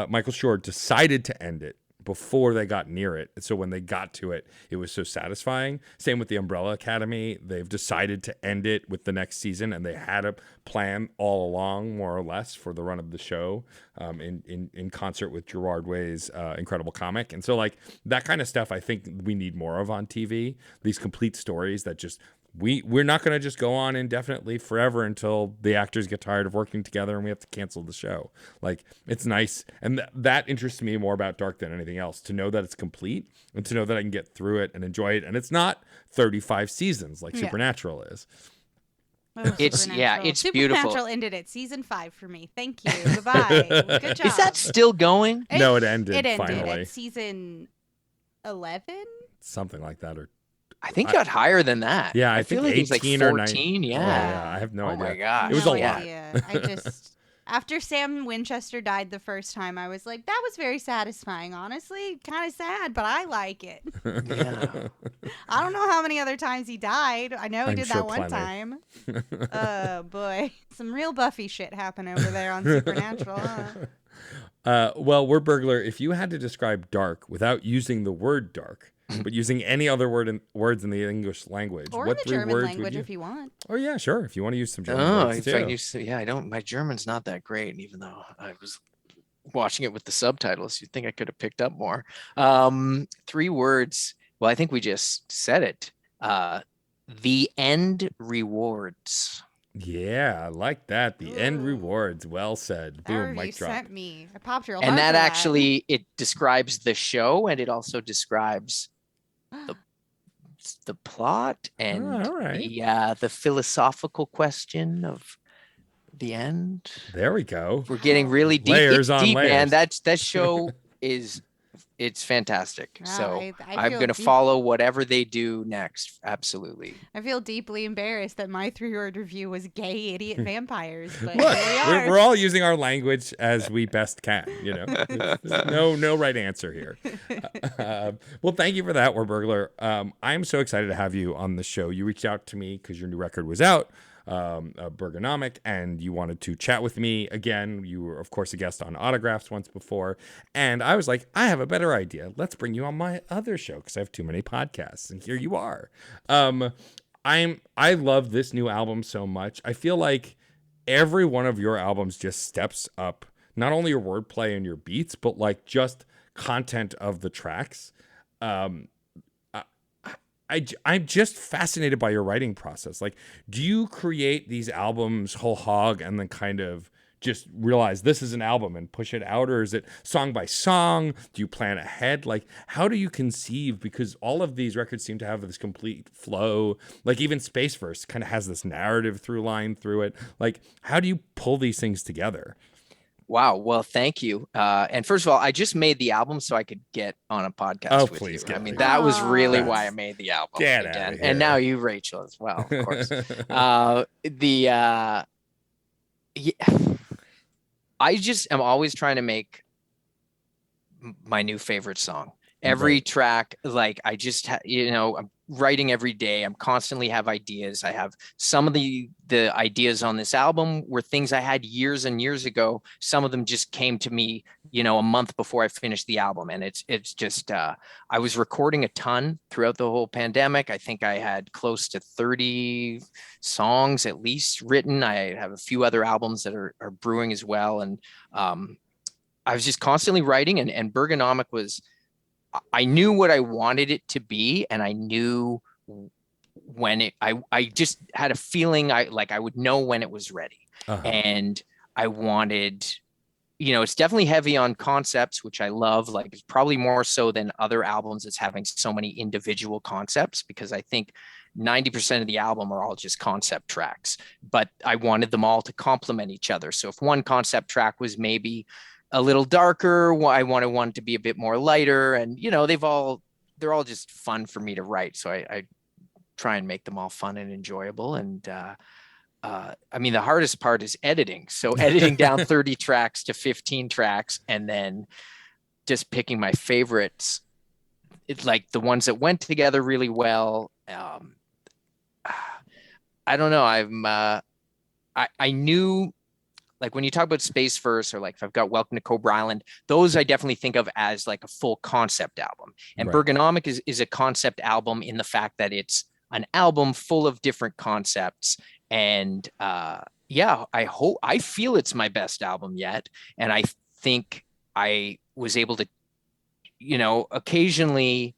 Michael Shore decided to end it before they got near it. And so when they got to it, it was so satisfying. Same with the Umbrella Academy. They've decided to end it with the next season, and they had a plan all along, more or less, for the run of the show, in concert with Gerard Way's incredible comic. And so, like, that kind of stuff I think we need more of on TV. These complete stories that just we're not going to just go on indefinitely forever until the actors get tired of working together and we have to cancel the show. Like, it's nice. And that interests me more about Dark than anything else, to know that it's complete and to know that I can get through it and enjoy it. And it's not 35 seasons like Supernatural is. Oh, it's beautiful. Supernatural ended at season 5 for me. Thank you. Goodbye. Good job. Is that still going? No, it ended. It ended finally at season 11. Something like that, or I think got higher than that. yeah, I feel think like it was like 18 14. or 19. Yeah. I have no idea. Oh my gosh. It was No a lot. idea. I just after Sam Winchester died the first time, I was like, that was very satisfying. Honestly, kind of sad, but I like it. Yeah. I don't know how many other times he died. I know he I'm did sure that one plenty. time. Oh boy, some real Buffy shit happened over there on Supernatural. Huh? Well, Wordburglar, if you had to describe dark without using the word dark, but using any other words in the English language, Or what in the 3 German words language would you? if you want. Oh yeah, sure. If you want to use some German Oh, words in too. fact, I don't. My German's not that great, even though I was watching it with the subtitles. You'd think I could have picked up more. 3 words. Well, I think we just said it. The end rewards. Yeah, I like that. The end rewards. Well said. That Boom, review mic drop. sent me. I popped real And hard that for actually, it describes the show, and it also describes the plot and all right. the philosophical question of the end. There we go. We're getting really deep. Layers It's on deep, man. layers. That show it's fantastic. Wow, So I I'm feel gonna deep- follow whatever they do next. Absolutely. I feel deeply embarrassed that my 3-word review was gay idiot vampires, but Look, here we are. we're all using our language as we best can. You know, there's no right answer here. Well, thank you for that, Wordburglar. I'm so excited to have you on the show. You reached out to me because your new record was out, Bergonomic, and you wanted to chat with me again. You were, of course, a guest on Autographs once before, and I was like, I have a better idea. Let's bring you on my other show because I have too many podcasts, and here you are. I love this new album so much. I feel like every one of your albums just steps up not only your wordplay and your beats, but like just content of the tracks. I'm just fascinated by your writing process. Like, do you create these albums whole hog and then kind of just realize this is an album and push it out? Or is it song by song? Do you plan ahead? Like, how do you conceive? Because all of these records seem to have this complete flow. Like, even Spaceverse kind of has this narrative through line through it. Like, how do you pull these things together? Wow. Well, thank you. And first of all, I just made the album so I could get on a podcast with please you. get I mean, me. that was really That's- why I made the album. Get again. outta here. And now you, Rachel, as well, of course. I just am always trying to make my new favorite song. Every Right. track, like I just, I'm writing every day. I'm constantly have ideas. I have some of the ideas on this album were things I had years and years ago. Some of them just came to me, a month before I finished the album. And it's just, I was recording a ton throughout the whole pandemic. I think I had close to 30 songs at least written. I have a few other albums that are brewing as well. And I was just constantly writing, and Bergonomic was, I knew what I wanted it to be, and I knew when I just had a feeling I would know when it was ready. Uh-huh. And I wanted, it's definitely heavy on concepts, which I love. Like, it's probably more so than other albums. It's having so many individual concepts, because I think 90% of the album are all just concept tracks, but I wanted them all to complement each other. So if one concept track was maybe a little darker, I wanted one to be a bit more lighter, and they're all just fun for me to write. So I try and make them all fun and enjoyable. And I mean, the hardest part is editing. So editing down 30 tracks to 15 tracks, and then just picking my favorites. It's like the ones that went together really well. I don't know. I knew like when you talk about Space Verse, or like if I've got Welcome to Cobra Island, those I definitely think of as like a full concept album. And Right. Bergonomic is a concept album in the fact that it's an album full of different concepts. And yeah, I feel it's my best album yet. And I think I was able to, occasionally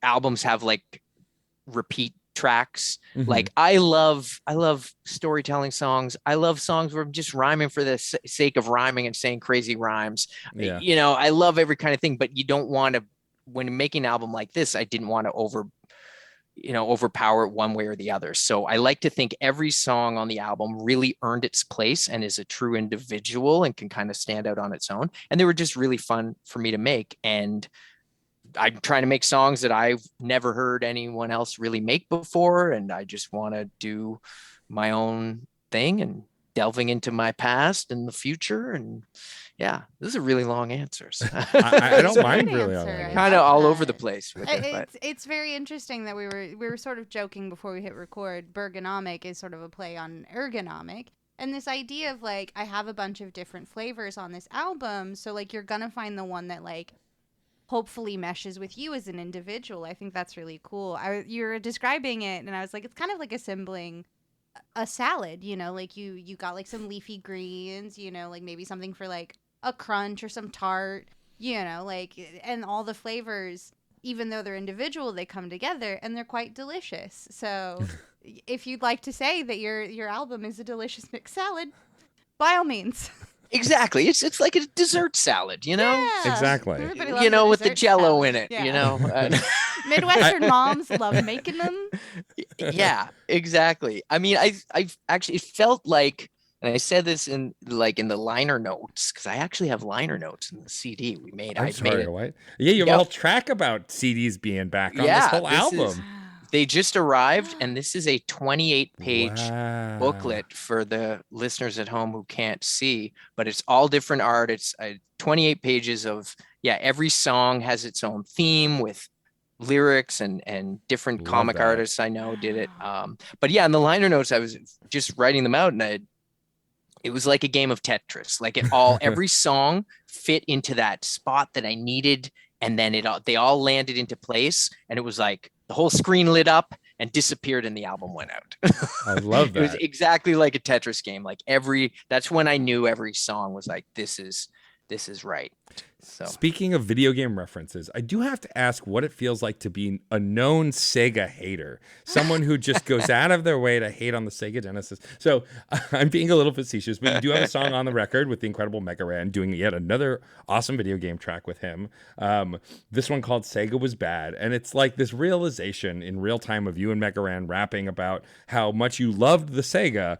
albums have like repeat tracks. Like I love storytelling songs. I love songs where I'm just rhyming for the sake of rhyming and saying crazy rhymes. Yeah. I love every kind of thing, but you don't want to, when making an album like this, I didn't want to overpower it one way or the other. So I like to think every song on the album really earned its place and is a true individual and can kind of stand out on its own. And they were just really fun for me to make. And I'm trying to make songs that I've never heard anyone else really make before. And I just want to do my own thing and delving into my past and the future. And yeah, this is a really long answer. So. I don't mind really all that. Kind of all over the place with it. It's very interesting that we were sort of joking before we hit record. Bergonomic is sort of a play on ergonomic. And this idea of like, I have a bunch of different flavors on this album. So like, you're going to find the one that like, hopefully meshes with you as an individual. I think that's really cool. You were describing it and I was like, it's kind of like assembling a salad, like you got like some leafy greens, like maybe something for like a crunch or some tart, like, and all the flavors, even though they're individual, they come together and they're quite delicious. So if you'd like to say that your album is a delicious mixed salad, by all means. Exactly. It's like a dessert salad, Yeah. Exactly. With the Jello in it, yeah. Midwestern moms love making them. Yeah, exactly. I mean, I actually, it felt like, and I said this in the liner notes, because I actually have liner notes in the CD we made. What? Yeah, you have a whole track about CDs being back on this whole album. They just arrived, and this is a 28-page booklet for the listeners at home who can't see, but it's all different art. It's 28 pages of, every song has its own theme with lyrics and different comic artists I know did it. But yeah, in the liner notes, I was just writing them out, and it was like a game of Tetris. Like every song fit into that spot that I needed, and then they all landed into place, and it was like, the whole screen lit up and disappeared and the album went out. I love that. It was exactly like a Tetris game. Like that's when I knew every song was like, this is right. So speaking of video game references, I do have to ask what it feels like to be a known Sega hater, someone who just goes out of their way to hate on the Sega Genesis. So I'm being a little facetious, but you do have a song on the record with the incredible Mega Ran doing yet another awesome video game track with him. This one called Sega Was Bad. And it's like this realization in real time of you and Mega Ran rapping about how much you loved the Sega,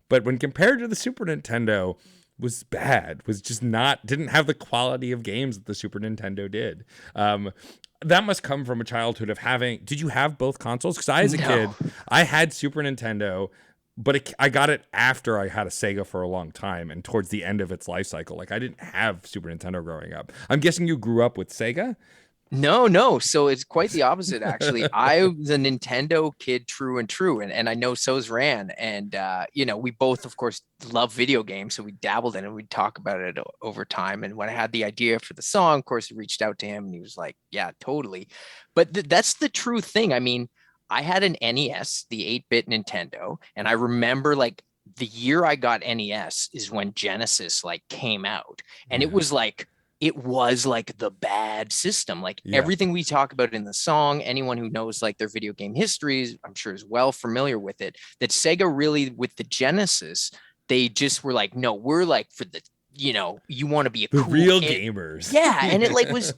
but when compared to the Super Nintendo, was bad, was just didn't have the quality of games that the Super Nintendo did. That must come from a childhood of did you have both consoles? Because I, as a kid, I had Super Nintendo, but I got it after I had a Sega for a long time and towards the end of its life cycle. Like, I didn't have Super Nintendo growing up. I'm guessing you grew up with Sega? No. So it's quite the opposite, actually. I was a Nintendo kid, true and true. And I know so's Ran. And, we both, of course, love video games. So we dabbled in it. We'd talk about it over time. And when I had the idea for the song, of course, I reached out to him and he was like, yeah, totally. But that's the true thing. I mean, I had an NES, the 8-bit Nintendo. And I remember like the year I got NES is when Genesis like came out. And it was like the bad system. Like everything we talk about in the song, anyone who knows like their video game histories, I'm sure is well familiar with it, that Sega really, with the Genesis, they just were like, no, we're like for the, you want to be the cool real kid. Gamers. Yeah. And it like was,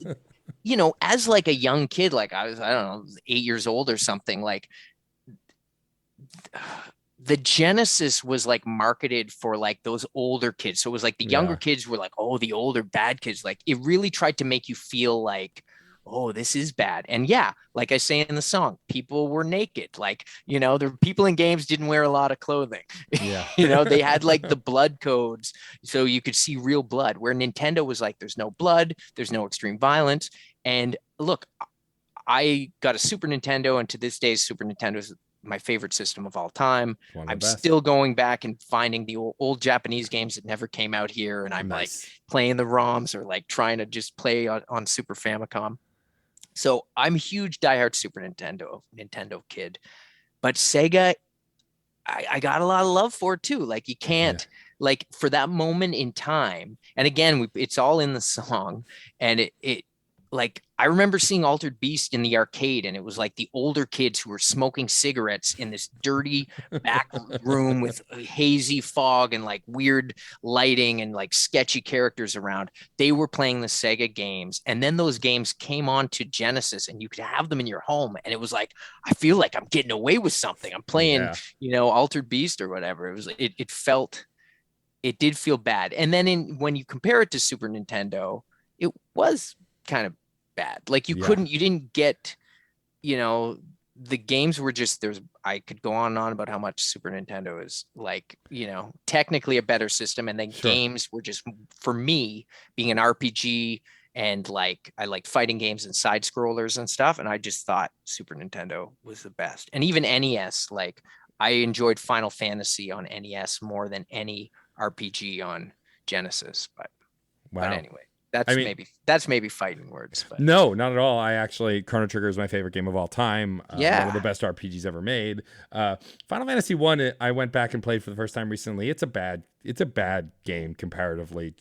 as like a young kid, like I don't know, 8 years old or something, like the Genesis was like marketed for like those older kids. So it was like the younger kids were like, oh, the older bad kids. Like it really tried to make you feel like, oh, this is bad. And yeah, like I say in the song, people were naked. Like, the people in games didn't wear a lot of clothing. Yeah. They had like the blood codes so you could see real blood, where Nintendo was like, there's no blood, there's no extreme violence. And look, I got a Super Nintendo, and to this day, Super Nintendo is my favorite system of all time. One of the I'm best. still going back and finding the old Japanese games that never came out here, and I'm like playing the ROMs or like trying to just play on Super Famicom. So I'm a huge diehard Super Nintendo kid, but Sega, I got a lot of love for it too. Like you can't like for that moment in time. And again, it's all in the song, and it like I remember seeing Altered Beast in the arcade, and it was like the older kids who were smoking cigarettes in this dirty back room with hazy fog and like weird lighting and like sketchy characters around. They were playing the Sega games, and then those games came on to Genesis, and you could have them in your home, and it was like I feel like I'm getting away with something. I'm playing, Altered Beast or whatever. It did feel bad. And then when you compare it to Super Nintendo, it was kind of bad. Like you didn't get, the games were just, I could go on and on about how much Super Nintendo is like, technically a better system. And then games were just, for me, being an RPG and like, I liked fighting games and side scrollers and stuff. And I just thought Super Nintendo was the best. And even NES, like I enjoyed Final Fantasy on NES more than any RPG on Genesis. But anyway. That's maybe fighting words. But. No, not at all. I actually, Chrono Trigger is my favorite game of all time. One of the best RPGs ever made. Final Fantasy 1, I went back and played for the first time recently. It's a bad game comparatively.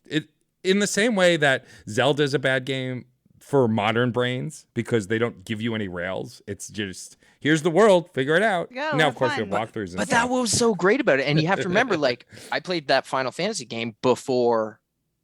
In the same way that Zelda is a bad game for modern brains because they don't give you any rails. It's just, here's the world, figure it out. Now, of course, we have walkthroughs. But that was so great about it. And you have to remember, like, I played that Final Fantasy game before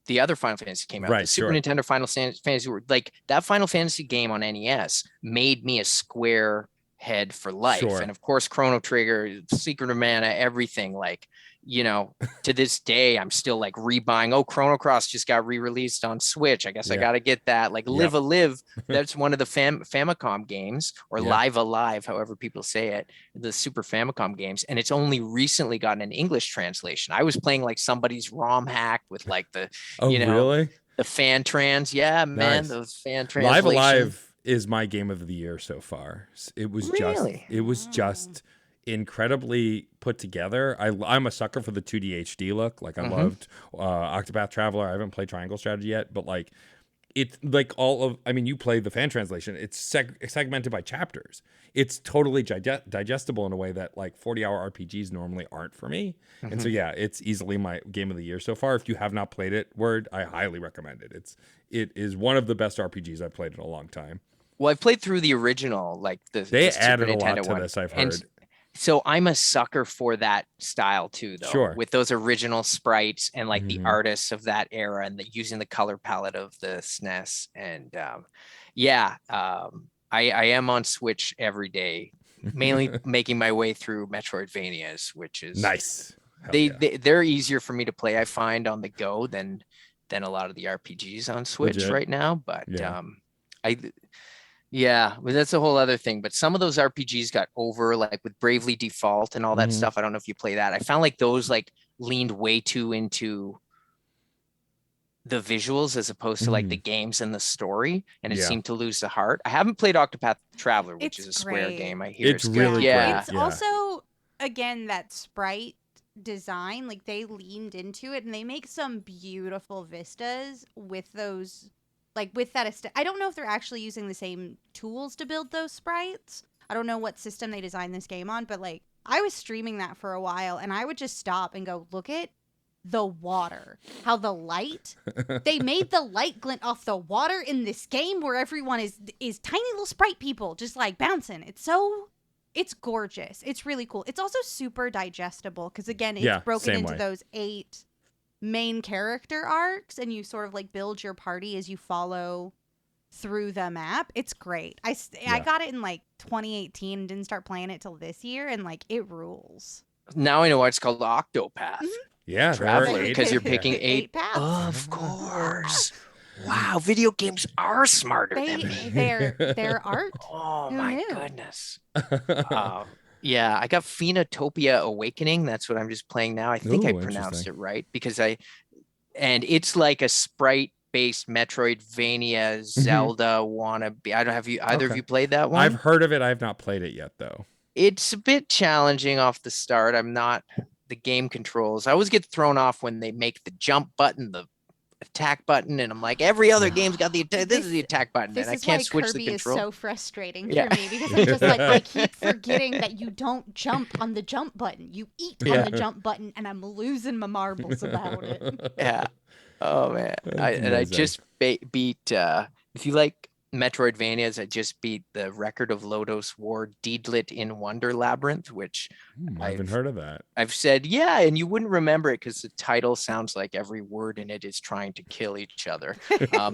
the other Final Fantasy came out. The Super Nintendo Final Fantasy, like that Final Fantasy game on NES made me a Square head for life. And of course, Chrono Trigger, Secret of Mana, everything, like, to this day, I'm still like rebuying. Oh, Chrono Cross just got re-released on Switch. I guess I got to get that. Like Live a Live, that's one of the Famicom games, or Live Alive, however people say it, the Super Famicom games. And it's only recently gotten an English translation. I was playing like somebody's ROM hack with like the, really? The fan trans. Yeah, man, those fan translations. Live Alive is my game of the year so far. It was just incredibly put together. I'm a sucker for the 2D HD look. Like I loved Octopath Traveler. I haven't played Triangle Strategy yet, but like it's like you play the fan translation. It's segmented by chapters. It's totally digestible in a way that like 40-hour RPGs normally aren't for me. And so it's easily my game of the year so far. If you have not played it, I highly recommend it. It is one of the best RPGs I've played in a long time. Well, I've played through the original, like they added a lot to this, I've heard. So I'm a sucker for that style too, though, with those original sprites and like the artists of that era and using the color palette of the SNES. And I am on Switch every day, mainly making my way through Metroidvanias, which is nice. They're easier for me to play, I find, on the go than a lot of the RPGs on Switch right now. But well, that's a whole other thing. But some of those RPGs got over, like with Bravely Default and all that stuff. I don't know if you play that. I found like those like leaned way too into the visuals as opposed to like the games and the story, and it seemed to lose the heart. I haven't played Octopath Traveler, which is a Square game. I hear it's really great. It's also, again, that sprite design, like they leaned into it and they make some beautiful vistas with those. Like with that, I don't know if they're actually using the same tools to build those sprites. I don't know what system they designed this game on, but like I was streaming that for a while and I would just stop and go, look at the water. How the light, they made the light glint off the water in this game where everyone is tiny little sprite people just like bouncing. It's gorgeous. It's really cool. It's also super digestible because again, it's broken into those 8 main character arcs and you sort of like build your party as you follow through the map. It's great. I got it in like 2018 and didn't start playing it till this year, and like it rules. Now I know why it's called Octopath. Yeah, Traveler, because you're picking 8 paths. Of course. Wow, video games are smarter than me. Their art. Oh my goodness. Yeah, I got Phenotopia Awakening. That's what I'm just playing now. I think I pronounced it right because and it's like a sprite-based Metroidvania Zelda wannabe. Either of you played that one? I've heard of it. I have not played it yet, though. It's a bit challenging off the start. I'm not the game controls. I always get thrown off when they make the jump button the attack button, and I'm like, every other game's got the attack. This is the attack button, and I can't switch Kirby the control. Is so frustrating for me because I'm just like, I keep forgetting that you don't jump on the jump button. You eat on the jump button, and I'm losing my marbles about it. Yeah. Oh man. I just beat. If you like Metroidvanias, I just beat the Record of Lodoss War Deedlit in Wonder Labyrinth, which I haven't heard of that. I've said, yeah, and you wouldn't remember it because the title sounds like every word in it is trying to kill each other.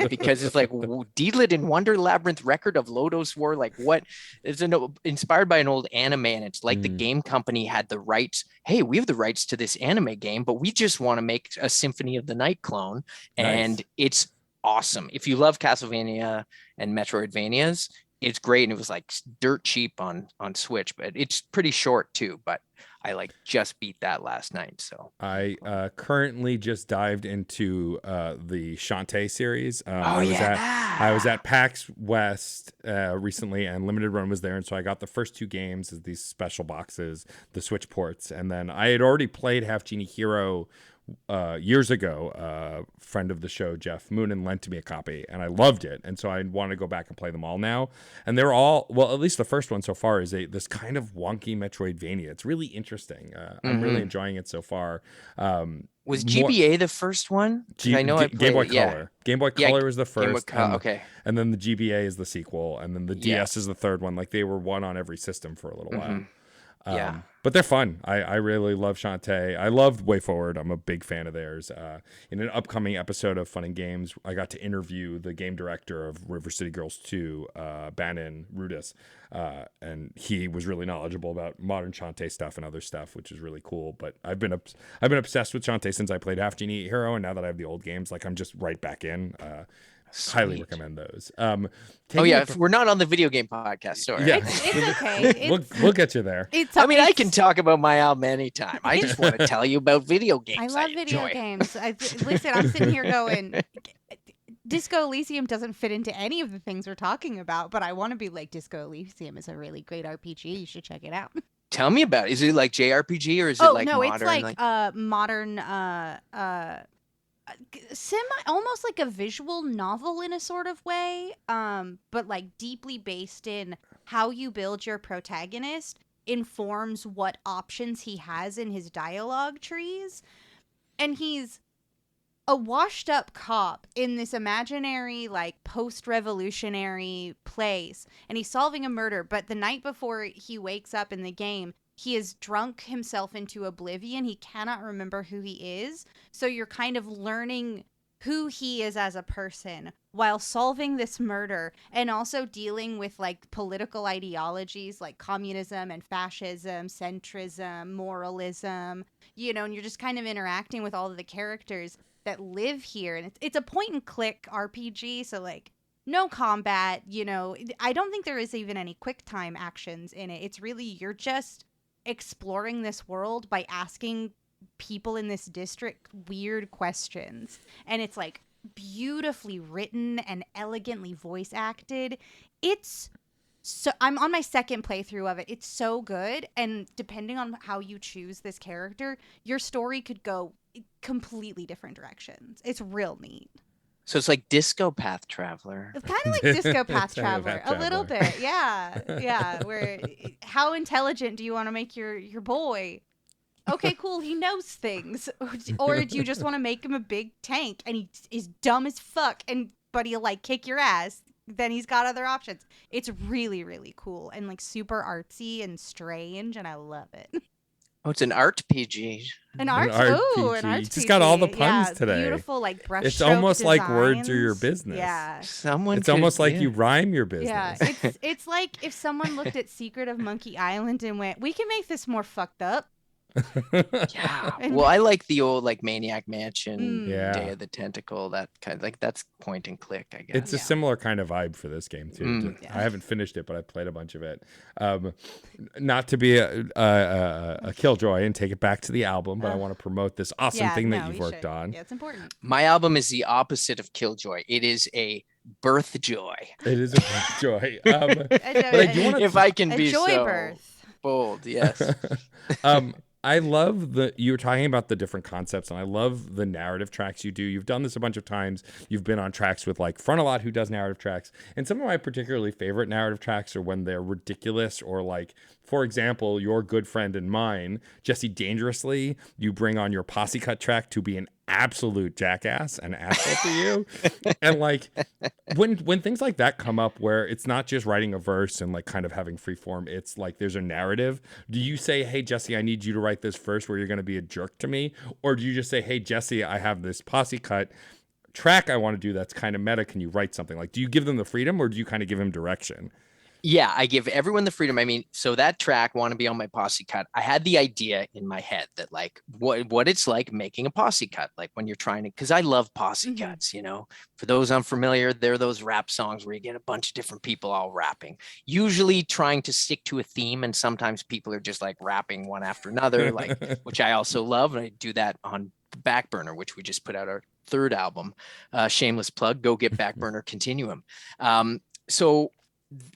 Because it's like Deedlit in Wonder Labyrinth, Record of Lodoss War. Like what? It's inspired by an old anime, and it's like the game company had the rights. Hey, we have the rights to this anime game, but we just want to make a Symphony of the Night clone, and it's awesome. If you love Castlevania and Metroidvanias, it's great, and it was like dirt cheap on Switch, but it's pretty short too. But I like just beat that last night. So I currently just dived into the Shantae series. I was at PAX West recently, and Limited Run was there, and so I got the first 2 games as these special boxes, the Switch ports, and then I had already played Half Genie Hero years ago. Friend of the show Jeff Moonen lent me a copy, and I loved it, and so I want to go back and play them all now. And they're all, well, at least the first one so far is this kind of wonky Metroidvania. It's really interesting. I'm really enjoying it so far. Was GBA the first one? I know Game Boy Color. Game Boy Color was the first. Okay. And then the GBA is the sequel, and then the DS is the third one. Like they were one on every system for a little while. But they're fun. I really love Shantae. I love Way Forward. I'm a big fan of theirs. In an upcoming episode of Fun and Games, I got to interview the game director of River City Girls 2, Bannon Rudis, and he was really knowledgeable about modern Shantae stuff and other stuff, which is really cool. But I've been obsessed with Shantae since I played Half Genie Hero, and now that I have the old games, like I'm just right back in. Highly recommend those. We're not on the video game podcast. Sorry. Yeah. It's okay. We'll get you there. I can talk about my album anytime. I just want to tell you about video games. I love video games. Listen, I'm sitting here going, Disco Elysium doesn't fit into any of the things we're talking about, but I want to be like, Disco Elysium is a really great RPG. You should check it out. Tell me about it. Is it like JRPG or is it like modern? It's like modern almost like a visual novel in a sort of way, but like deeply based in how you build your protagonist informs what options he has in his dialogue trees. And he's a washed up cop in this imaginary like post-revolutionary place, and he's solving a murder, but the night before he wakes up in the game, he has drunk himself into oblivion. He cannot remember who he is. So you're kind of learning who he is as a person while solving this murder, and also dealing with like political ideologies like communism and fascism, centrism, moralism, and you're just kind of interacting with all of the characters that live here. And it's a point and click RPG. So like no combat, I don't think there is even any quick time actions in it. It's really, you're just exploring this world by asking people in this district weird questions, and it's like beautifully written and elegantly voice acted. It's so, I'm on my second playthrough of it. It's so good, and depending on how you choose this character, your story could go completely different directions. It's real neat. So it's like Disco Path Traveler. It's kind of like Disco Path Traveler, a little bit. Yeah. Where, how intelligent do you want to make your boy? Okay, cool. He knows things. Or do you just want to make him a big tank and he is dumb as fuck, but he'll like kick your ass? Then he's got other options. It's really, really cool and like super artsy and strange, and I love it. Oh, it's an art PG. An art PG. You just got all the puns today. Beautiful, like brush. It's almost designs. like words are your business. Yeah. It's almost like you rhyme your business. Yeah. It's like if someone looked at Secret of Monkey Island and went, "We can make this more fucked up." Yeah. Well, I like the old like Maniac Mansion, Day of the Tentacle, that kind of like that's point and click, I guess. It's a similar kind of vibe for this game too. I haven't finished it, but I played a bunch of it. Not to be a killjoy and take it back to the album, but I want to promote this awesome thing that you've worked on. Yeah, it's important. My album is the opposite of killjoy. It is a birth joy. It is a birth joy. If I can be so. birth. bold. Yes. I love you were talking about the different concepts, and I love the narrative tracks you do. You've done this a bunch of times. You've been on tracks with like Frontalot, who does narrative tracks. And some of my particularly favorite narrative tracks are when they're ridiculous, or like, for example, your good friend and mine, Jesse Dangerously, you bring on your posse cut track to be an absolute jackass and asshole to you. And like when things like that come up where it's not just writing a verse and like kind of having free form, it's like there's a narrative. Do you say, hey Jesse, I need you to write this verse where you're going to be a jerk to me? Or do you just say, hey Jesse, I have this posse cut track I want to do that's kind of meta, can you write something? Like, do you give them the freedom, or do you kind of give him direction? Yeah, I give everyone the freedom. I mean, so that track, Want to Be on My Posse Cut, I had the idea in my head that like what it's like making a posse cut, like when you're trying to, because I love posse cuts, you know. For those unfamiliar, they're those rap songs where you get a bunch of different people all rapping, usually trying to stick to a theme, and sometimes people are just like rapping one after another, like which I also love, and I do that on Backburner, which we just put out our third album. Shameless plug, go get Backburner Continuum. So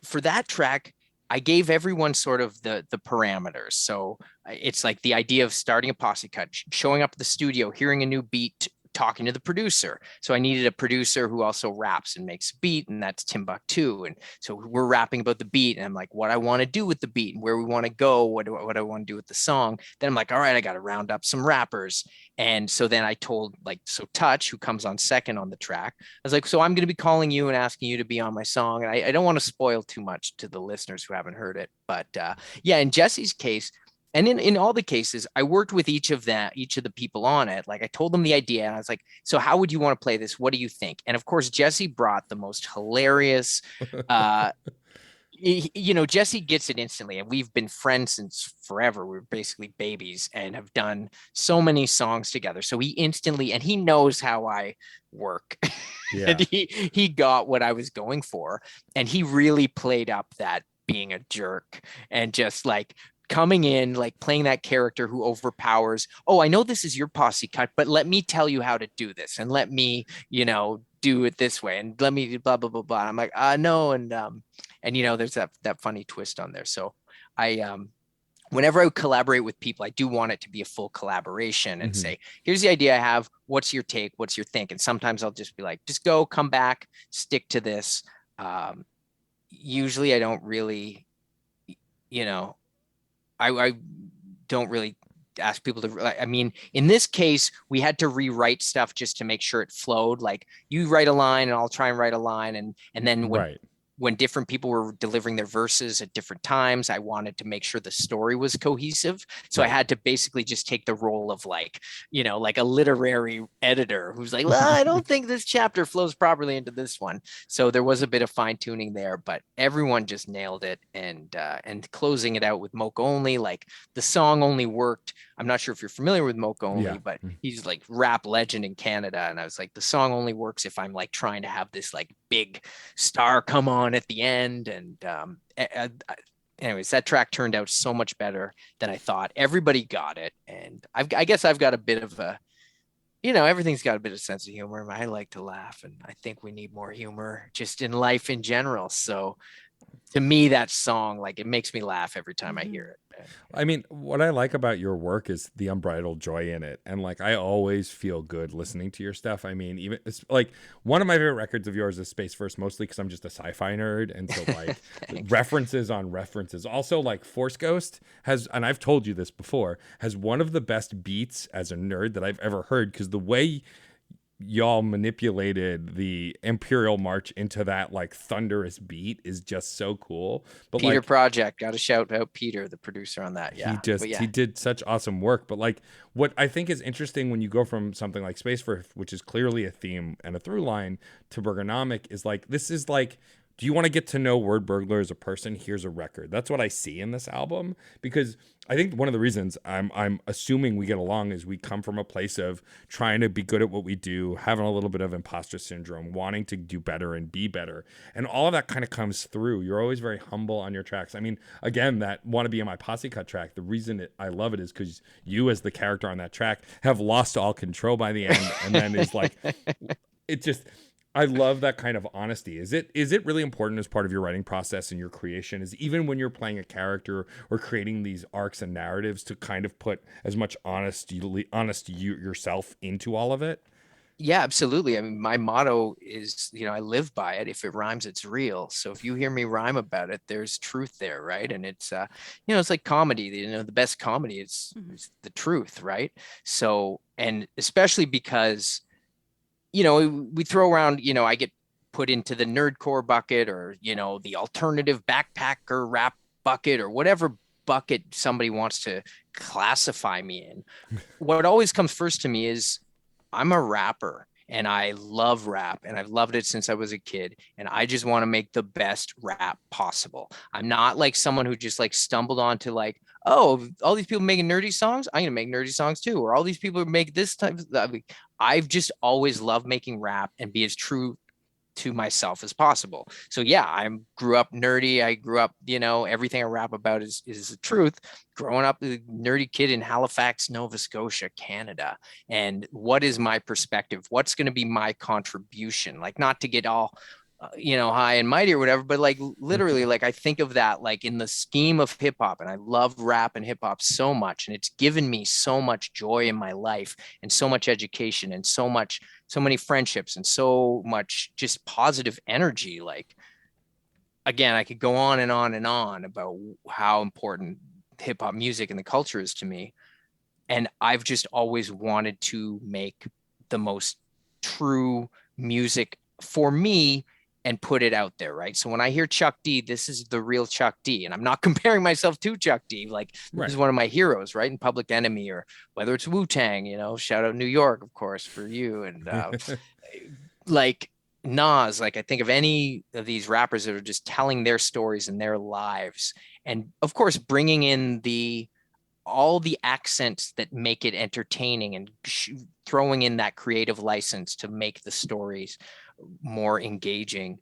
for that track, I gave everyone sort of the parameters. So it's like the idea of starting a posse cut, showing up at the studio, hearing a new beat, talking to the producer. So I needed a producer who also raps and makes a beat, and that's Timbuktu. And so we're rapping about the beat, and I'm like, what I want to do with the beat and where we want to go, what I want to do with the song. Then I'm like, all right, I got to round up some rappers. And so then I told Touch, who comes on second on the track, I was like, so I'm going to be calling you and asking you to be on my song. And I don't want to spoil too much to the listeners who haven't heard it. But yeah, in Jesse's case, and in all the cases, I worked with each of the people on it. Like I told them the idea, and I was like, so how would you want to play this? What do you think? And of course, Jesse brought the most hilarious, Jesse gets it instantly, and we've been friends since forever. We're basically babies and have done so many songs together. So he instantly, and he knows how I work. Yeah. And he got what I was going for, and he really played up that being a jerk and just like coming in, like playing that character who overpowers. Oh, I know this is your posse cut, but let me tell you how to do this, and let me, do it this way, and let me blah blah blah blah. I'm like, no, and there's that funny twist on there. So I whenever I collaborate with people, I do want it to be a full collaboration and say, here's the idea I have. What's your take? What's your think? And sometimes I'll just be like, just go, come back, stick to this. Usually I don't really, I don't really ask people to, I mean, in this case, we had to rewrite stuff just to make sure it flowed. Like you write a line and I'll try and write a line. And then when different people were delivering their verses at different times, I wanted to make sure the story was cohesive. So I had to basically just take the role of like a literary editor who's like, well, I don't think this chapter flows properly into this one. So there was a bit of fine tuning there, but everyone just nailed it. And closing it out with Mocha Only, like the song only worked. I'm not sure if you're familiar with Mocha Only, but he's like rap legend in Canada. And I was like, the song only works if I'm like trying to have this like big star come on at the end. And anyways, that track turned out so much better than I thought. Everybody got it. And I guess I've got a bit of a, everything's got a bit of sense of humor. I like to laugh, and I think we need more humor just in life in general. So to me, that song, like, it makes me laugh every time I hear it. I mean, what I like about your work is the unbridled joy in it. And like, I always feel good listening to your stuff. I mean, even it's like one of my favorite records of yours is Space First, mostly because I'm just a sci-fi nerd. And so like references on references. Also like Force Ghost has, and I've told you this before, has one of the best beats as a nerd that I've ever heard. Because the way y'all manipulated the Imperial March into that like thunderous beat is just so cool. But Peter Project, got to shout out Peter, the producer on that. Yeah, he did such awesome work. But like what I think is interesting when you go from something like Space Force, which is clearly a theme and a through line, to Burgonomic, is like, this is like, do you want to get to know Wordburglar as a person? Here's a record. That's what I see in this album, because I think one of the reasons I'm assuming we get along is we come from a place of trying to be good at what we do, having a little bit of imposter syndrome, wanting to do better and be better. And all of that kind of comes through. You're always very humble on your tracks. I mean, again, that Wanna Be in My Posse Cut track, the reason I love it is because you as the character on that track have lost all control by the end. And then it's like, it just... I love that kind of honesty. Is it really important as part of your writing process and your creation, is even when you're playing a character or creating these arcs and narratives, to kind of put as much honest you yourself into all of it? Yeah, absolutely. I mean, my motto is, I live by it. If it rhymes, it's real. So if you hear me rhyme about it, there's truth there, right? And it's, it's like comedy. The best comedy is the truth, right? So, and especially because, we throw around, I get put into the nerdcore bucket, or, the alternative backpacker rap bucket, or whatever bucket somebody wants to classify me in. What always comes first to me is, I'm a rapper and I love rap, and I've loved it since I was a kid. And I just want to make the best rap possible. I'm not like someone who just like stumbled onto like, oh, all these people making nerdy songs, I'm going to make nerdy songs too. Or all these people who make this type of, I've just always loved making rap and be as true to myself as possible. So yeah, I grew up nerdy. I grew up, everything I rap about is the truth. Growing up a nerdy kid in Halifax, Nova Scotia, Canada. And what is my perspective? What's going to be my contribution? Like, not to get all high and mighty or whatever, but like literally, like I think of that like in the scheme of hip hop, and I love rap and hip hop so much, and it's given me so much joy in my life, and so much education, and so many friendships, and so much just positive energy. Like, again, I could go on and on and on about how important hip hop music and the culture is to me. And I've just always wanted to make the most true music for me and put it out there, right? So when I hear Chuck D, this is the real Chuck D. And I'm not comparing myself to Chuck D. Like, this is one of my heroes, right? In Public Enemy, or whether it's Wu-Tang, shout out New York, of course, for you. And like Nas, like I think of any of these rappers that are just telling their stories and their lives. And of course, bringing in all the accents that make it entertaining, and throwing in that creative license to make the stories more engaging.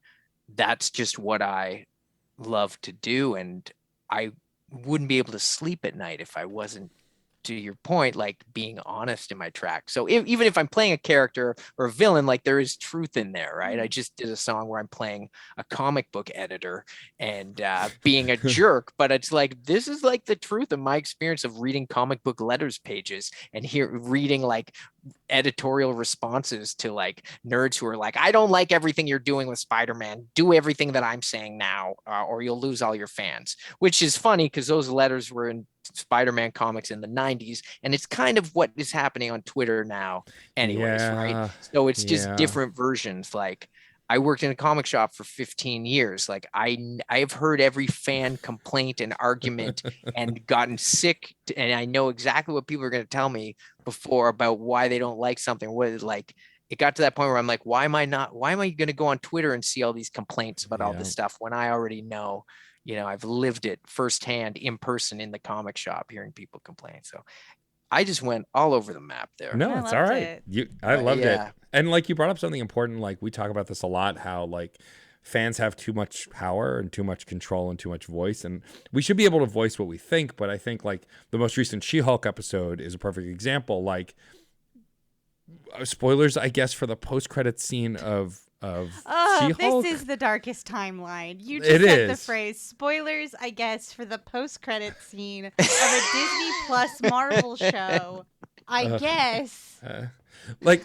That's just what I love to do. And I wouldn't be able to sleep at night if I wasn't, to your point, like being honest in my track. So even if I'm playing a character or a villain, like there is truth in there, right? I just did a song where I'm playing a comic book editor and being a jerk, but it's like, this is like the truth of my experience of reading comic book letters pages and reading like editorial responses to like nerds who are like, I don't like everything you're doing with Spider-Man. Do everything that I'm saying now, or you'll lose all your fans, which is funny because those letters were in Spider-Man comics in the 90s, and it's kind of what is happening on Twitter now anyways, right? So it's just different versions. Like, I worked in a comic shop for 15 years. Like, I've heard every fan complaint and argument and gotten sick, and I know exactly what people are going to tell me before about why they don't like something. What, like, it got to that point where I'm like, why am I going to go on Twitter and see all these complaints about all this stuff when I already know? I've lived it firsthand in person in the comic shop, hearing people complain. So I just went all over the map there. No, it's all right. I loved it. And like, you brought up something important. Like, we talk about this a lot, how like fans have too much power and too much control and too much voice. And we should be able to voice what we think. But I think like the most recent She-Hulk episode is a perfect example. Like, spoilers, I guess, for the post-credit scene of She-Hulk. This is the darkest timeline. You just said the phrase spoilers, I guess, for the post-credit scene of a Disney Plus Marvel show. I guess. Like,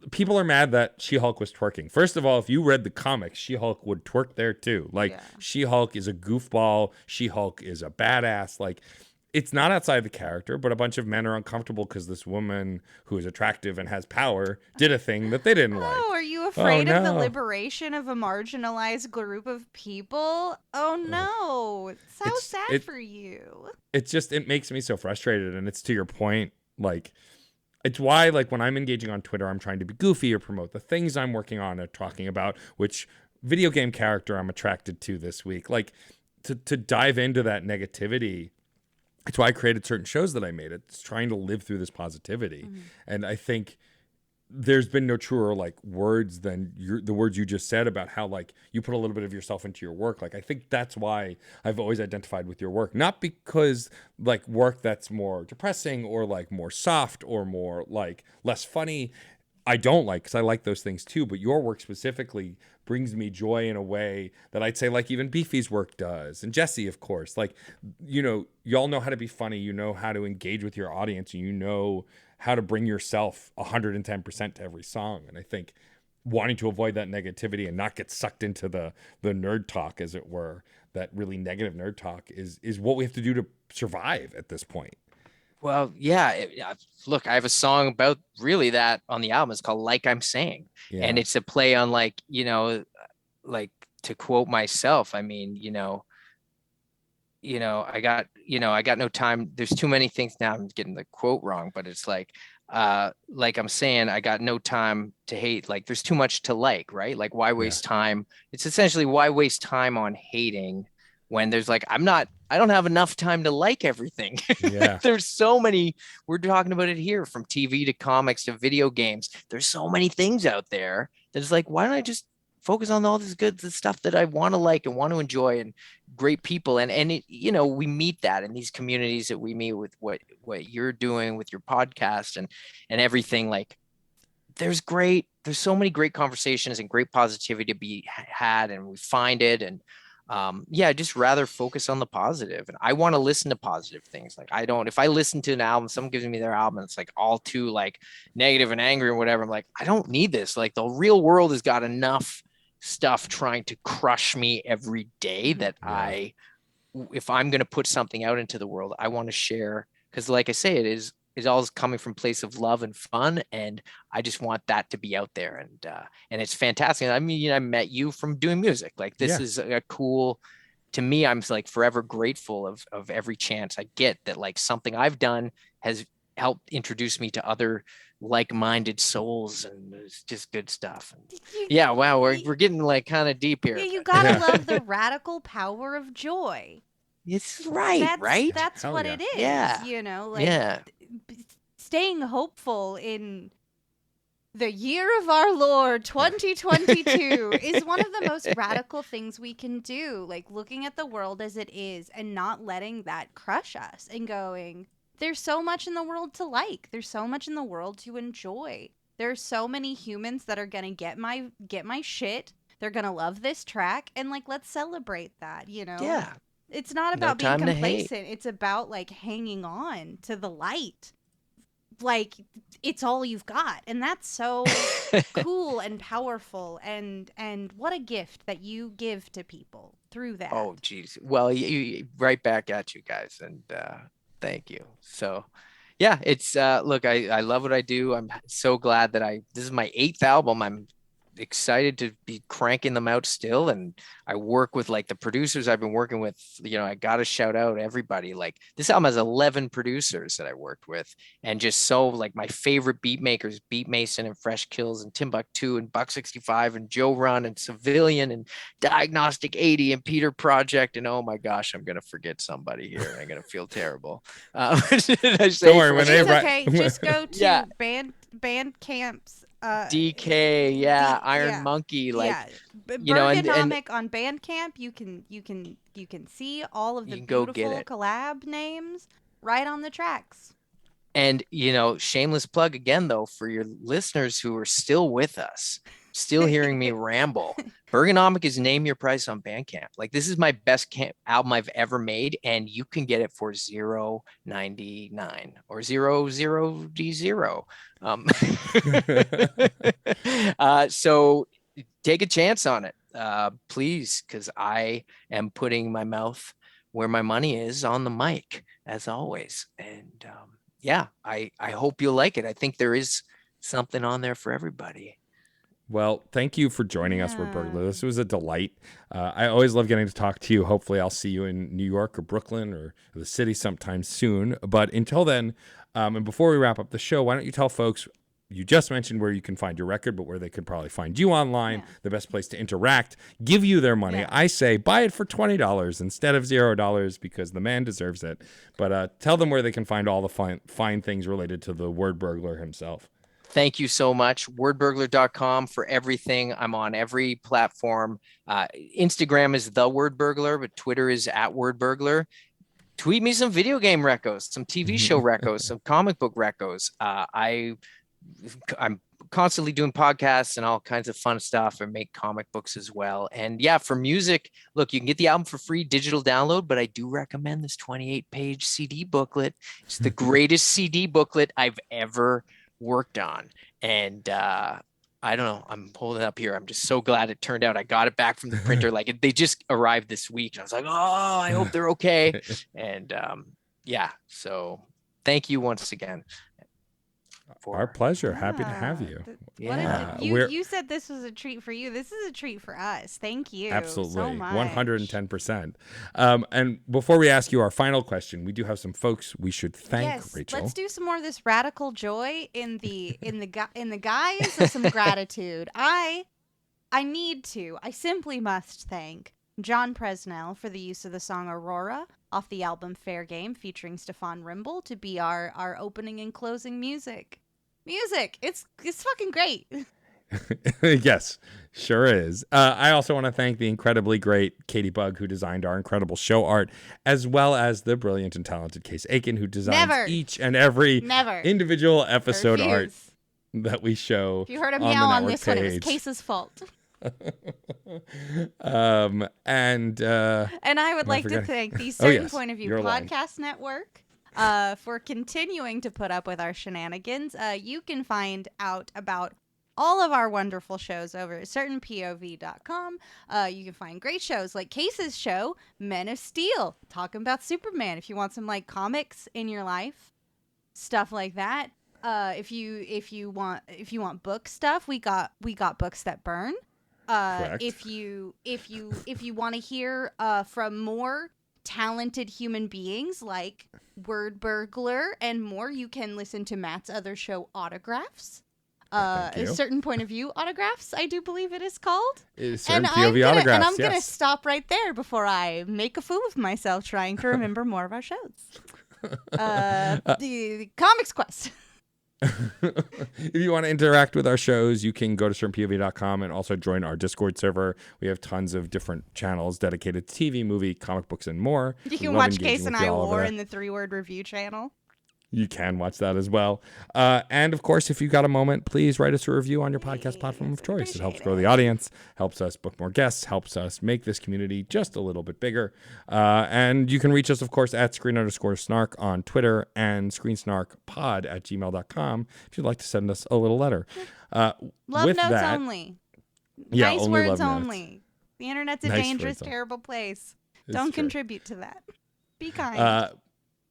people are mad that She-Hulk was twerking. First of all, if you read the comics, She-Hulk would twerk there too. Like, She-Hulk is a goofball. She-Hulk is a badass. Like, it's not outside the character, but a bunch of men are uncomfortable because this woman who is attractive and has power did a thing that they didn't like. Oh, are you afraid of the liberation of a marginalized group of people? Oh no. It's so sad for you. It makes me so frustrated. And it's to your point, like, it's why, like, when I'm engaging on Twitter, I'm trying to be goofy or promote the things I'm working on or talking about, which video game character I'm attracted to this week. Like, to dive into that negativity. It's why I created certain shows that I made. It's trying to live through this positivity. Mm-hmm. And I think there's been no truer like words than the words you just said about how like you put a little bit of yourself into your work. Like, I think that's why I've always identified with your work, not because like work that's more depressing or like more soft or more like less funny. I don't like, because I like those things too, but your work specifically brings me joy in a way that I'd say like even Beefy's work does, and Jesse, of course. Like, you know, y'all know how to be funny, you know how to engage with your audience, and you know how to bring yourself 110% to every song. And I think wanting to avoid that negativity and not get sucked into the nerd talk, as it were, that really negative nerd talk is what we have to do to survive at this point. Well, yeah. Look, I have a song about really that on the album. It's called Like I'm Saying. Yeah. And it's a play on like, you know, like to quote myself, I mean, I got no time. There's too many things now. I'm getting the quote wrong, but it's like I'm saying, I got no time to hate. Like there's too much to like, right? Like why waste time? It's essentially why waste time on hating when there's like, I don't have enough time to like everything. Yeah. There's so many, we're talking about it here, from TV to comics to video games. There's so many things out there that's like, why don't I just focus on all this good stuff that I want to like and want to enjoy, and great people. And it, we meet that in these communities that we meet with what you're doing with your podcast and everything. Like there's so many great conversations and great positivity to be had, and we find it. And just rather focus on the positive. And I want to listen to positive things. Like if I listen to an album, someone gives me their album, it's like all too like negative and angry or whatever, I'm like, I don't need this. Like the real world has got enough stuff trying to crush me every day that if I'm going to put something out into the world, I want to share. Because like I say, it is all coming from a place of love and fun, and I just want that to be out there. And it's fantastic. I mean, I met you from doing music. Like this is a cool, to me, I'm like forever grateful of every chance I get that like something I've done has helped introduce me to other like-minded souls, and it's just good stuff. Yeah, wow, we're getting like kind of deep here. Yeah, you gotta love the radical power of joy. It's right. That's what it is. Yeah. Staying hopeful in the year of our Lord 2022 is one of the most radical things we can do. Like looking at the world as it is and not letting that crush us, and going, there's so much in the world to like. There's so much in the world to enjoy. There are so many humans that are gonna get my shit. They're gonna love this track, and like let's celebrate that. Yeah. It's not about being complacent. It's about like hanging on to the light. Like it's all you've got. And that's so cool and powerful, and what a gift that you give to people through that. Oh geez. Well, right back at you guys, and thank you. So yeah, it's look, I love what I do. I'm so glad that this is my 8th album. I'm excited to be cranking them out still, and I work with like the producers I've been working with. I gotta shout out everybody. Like this album has 11 producers that I worked with, and just so like my favorite beat makers, Beat Mason and Fresh Kills and Timbuktu and Buck 65 and Joe Run and Civilian and Diagnostic 80 and Peter Project, and oh my gosh, I'm gonna forget somebody here. I'm gonna feel terrible. Don't worry, it's okay. Just go to Bandcamp's DK, Iron Monkey, like Bergonomic on Bandcamp. You can see all of the beautiful collab names right on the tracks. And shameless plug again though for your listeners who are still with us, still hearing me ramble. Bergonomic is Name Your Price on Bandcamp. Like this is my best album I've ever made, and you can get it for $0.99 or $0.00. So take a chance on it, please, because I am putting my mouth where my money is, on the mic, as always. And I hope you'll like it. I think there is something on there for everybody. Well, thank you for joining us, Wordburglar. This was a delight. I always love getting to talk to you. Hopefully I'll see you in New York or Brooklyn or the city sometime soon. But until then, and before we wrap up the show, why don't you tell folks, you just mentioned where you can find your record, but where they could probably find you online, the best place to interact, give you their money. I say buy it for $20 instead of $0 because the man deserves it. But tell them where they can find all the fine things related to the Wordburglar himself. Thank you so much. Wordburglar.com for everything. I'm on every platform. Instagram is The Wordburglar, but Twitter is @Wordburglar. Tweet me some video game recos, some TV show recos, some comic book recos. I'm constantly doing podcasts and all kinds of fun stuff, and make comic books as well. And yeah, for music, look, you can get the album for free digital download, but I do recommend this 28-page CD booklet. It's the greatest CD booklet I've ever worked on. And I don't know, I'm holding it up here. I'm just so glad it turned out. I got it back from the printer. Like they just arrived this week. And I was like, oh, I hope they're okay. And yeah, so thank you once again. Our pleasure. Happy to have you. You said this was a treat for you. This is a treat for us. Thank you. Absolutely. So much. 110%. And before we ask you our final question, we do have some folks we should thank, Rachel. Let's do some more of this radical joy in the guise of some gratitude. I simply must thank John Presnell for the use of the song Aurora off the album Fair Game featuring Stefan Rimble to be our opening and closing music. It's fucking great. Yes, sure is. I also want to thank the incredibly great Katie Bugg, who designed our incredible show art, as well as the brilliant and talented Case Aiken, who designs each and every individual episode art that we show. If you heard him yell on this one, it was Case's fault. And I would like to thank the Certain Point of View Podcast Network for continuing to put up with our shenanigans. You can find out about all of our wonderful shows over at certainpov.com. You can find great shows like Case's show, Men of Steel, talking about Superman. If you want some like comics in your life, stuff like that. If you want book stuff, we got Books That Burn. If you want to hear from more talented human beings like Wordburglar and more, you can listen to Matt's other show, Autographs. A Certain Point of View Autographs, I do believe it is called. Certain POV Autographs, and I'm going to stop right there before I make a fool of myself trying to remember more of our shows. The Comics Quest. If you want to interact with our shows, you can go to certainpov.com and also join our Discord server. We have tons of different channels dedicated to TV, movie, comic books, and more. You can watch Case and I War in the 3-word review channel. You can watch that as well. And of course, if you got a moment, please write us a review on your podcast platform of choice. It helps grow the audience, helps us book more guests, helps us make this community just a little bit bigger. And you can reach us, of course, at @screen_snark on Twitter and screensnarkpod@gmail.com if you'd like to send us a little letter. Love notes only. Yeah, nice only words love only. Notes. The internet's a dangerous, terrible place. Don't contribute to that. Be kind.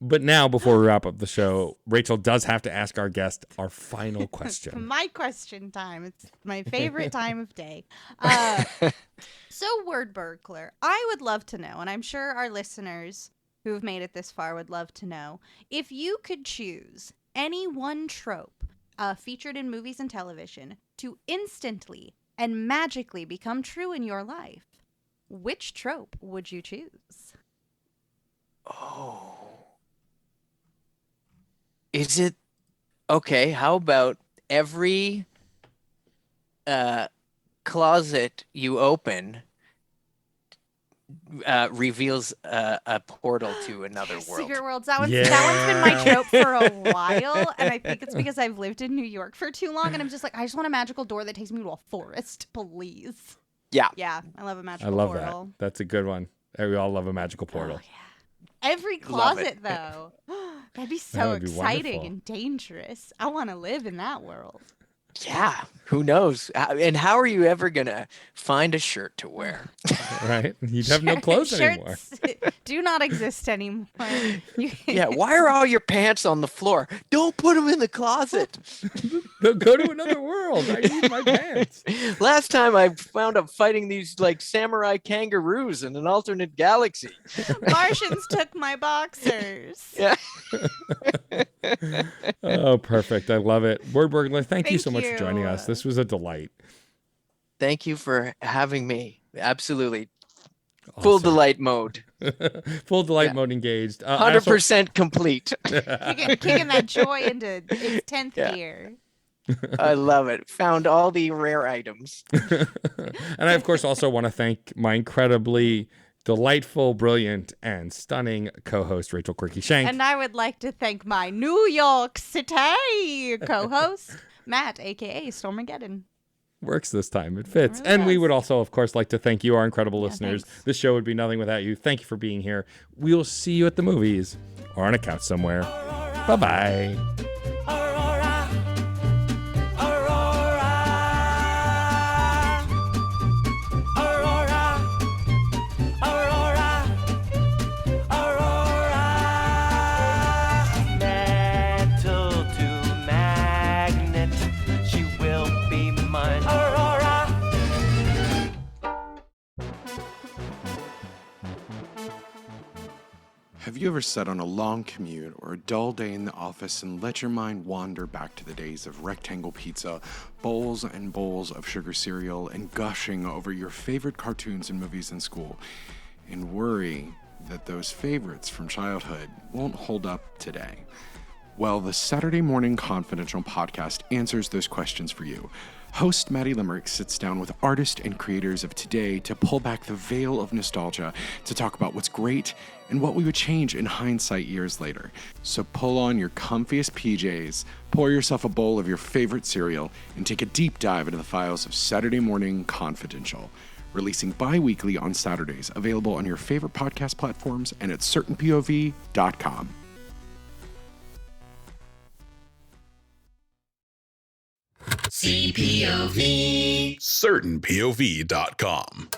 But now, before we wrap up the show, Rachel does have to ask our guest our final question. My question time. It's my favorite time of day. So, Wordburglar, I would love to know, and I'm sure our listeners who have made it this far would love to know, if you could choose any one trope featured in movies and television to instantly and magically become true in your life, which trope would you choose? Oh. Is it okay? How about every closet you open reveals a portal to another world? Secret worlds. That one's been my trope for a while, and I think it's because I've lived in New York for too long, and I'm just like, I just want a magical door that takes me to a forest, please. Yeah. Yeah, I love a magical portal. I love that. That's a good one. We all love a magical portal. Oh, yeah. Every closet, though. That'd be so exciting and dangerous. I want to live in that world. Yeah, who knows? And how are you ever going to find a shirt to wear? Right? You'd have no clothes anymore. Do not exist anymore. Yeah, why are all your pants on the floor? Don't put them in the closet. They'll go to another world. I need my pants. Last time I wound up fighting these like samurai kangaroos in an alternate galaxy. Martians took my boxers. Yeah. Oh, perfect. I love it. Wordburglar, thank you so much for joining us. This was a delight. Thank you for having me. Absolutely. Awesome. Full delight mode. Full delight mode engaged. 100% complete. Kicking that joy into its 10th gear. I love it. Found all the rare items. And I, of course, also want to thank my incredibly delightful, brilliant, and stunning co-host, Rachel Quirky Shank. And I would like to thank my New York City co-host, Matt, aka Stormageddon. Works this time. It fits. It really And we does. would also, of course, like to thank you, our incredible listeners. Thanks. This show would be nothing without you. Thank you for being here. We'll see you at the movies or on a couch somewhere. Bye-bye. Aurora, Aurora, Aurora, Aurora, Aurora. Metal to magnet, she will be mine. Aurora. Have you ever sat on a long commute or a dull day in the office and let your mind wander back to the days of rectangle pizza, bowls and bowls of sugar cereal, and gushing over your favorite cartoons and movies in school, and worry that those favorites from childhood won't hold up today? Well, the Saturday Morning Confidential podcast answers those questions for you. Host Maddie Limerick sits down with artists and creators of today to pull back the veil of nostalgia to talk about what's great and what we would change in hindsight years later. So pull on your comfiest PJs, pour yourself a bowl of your favorite cereal, and take a deep dive into the files of Saturday Morning Confidential. Releasing bi-weekly on Saturdays, available on your favorite podcast platforms and at certainpov.com. CPOV. CertainPOV.com.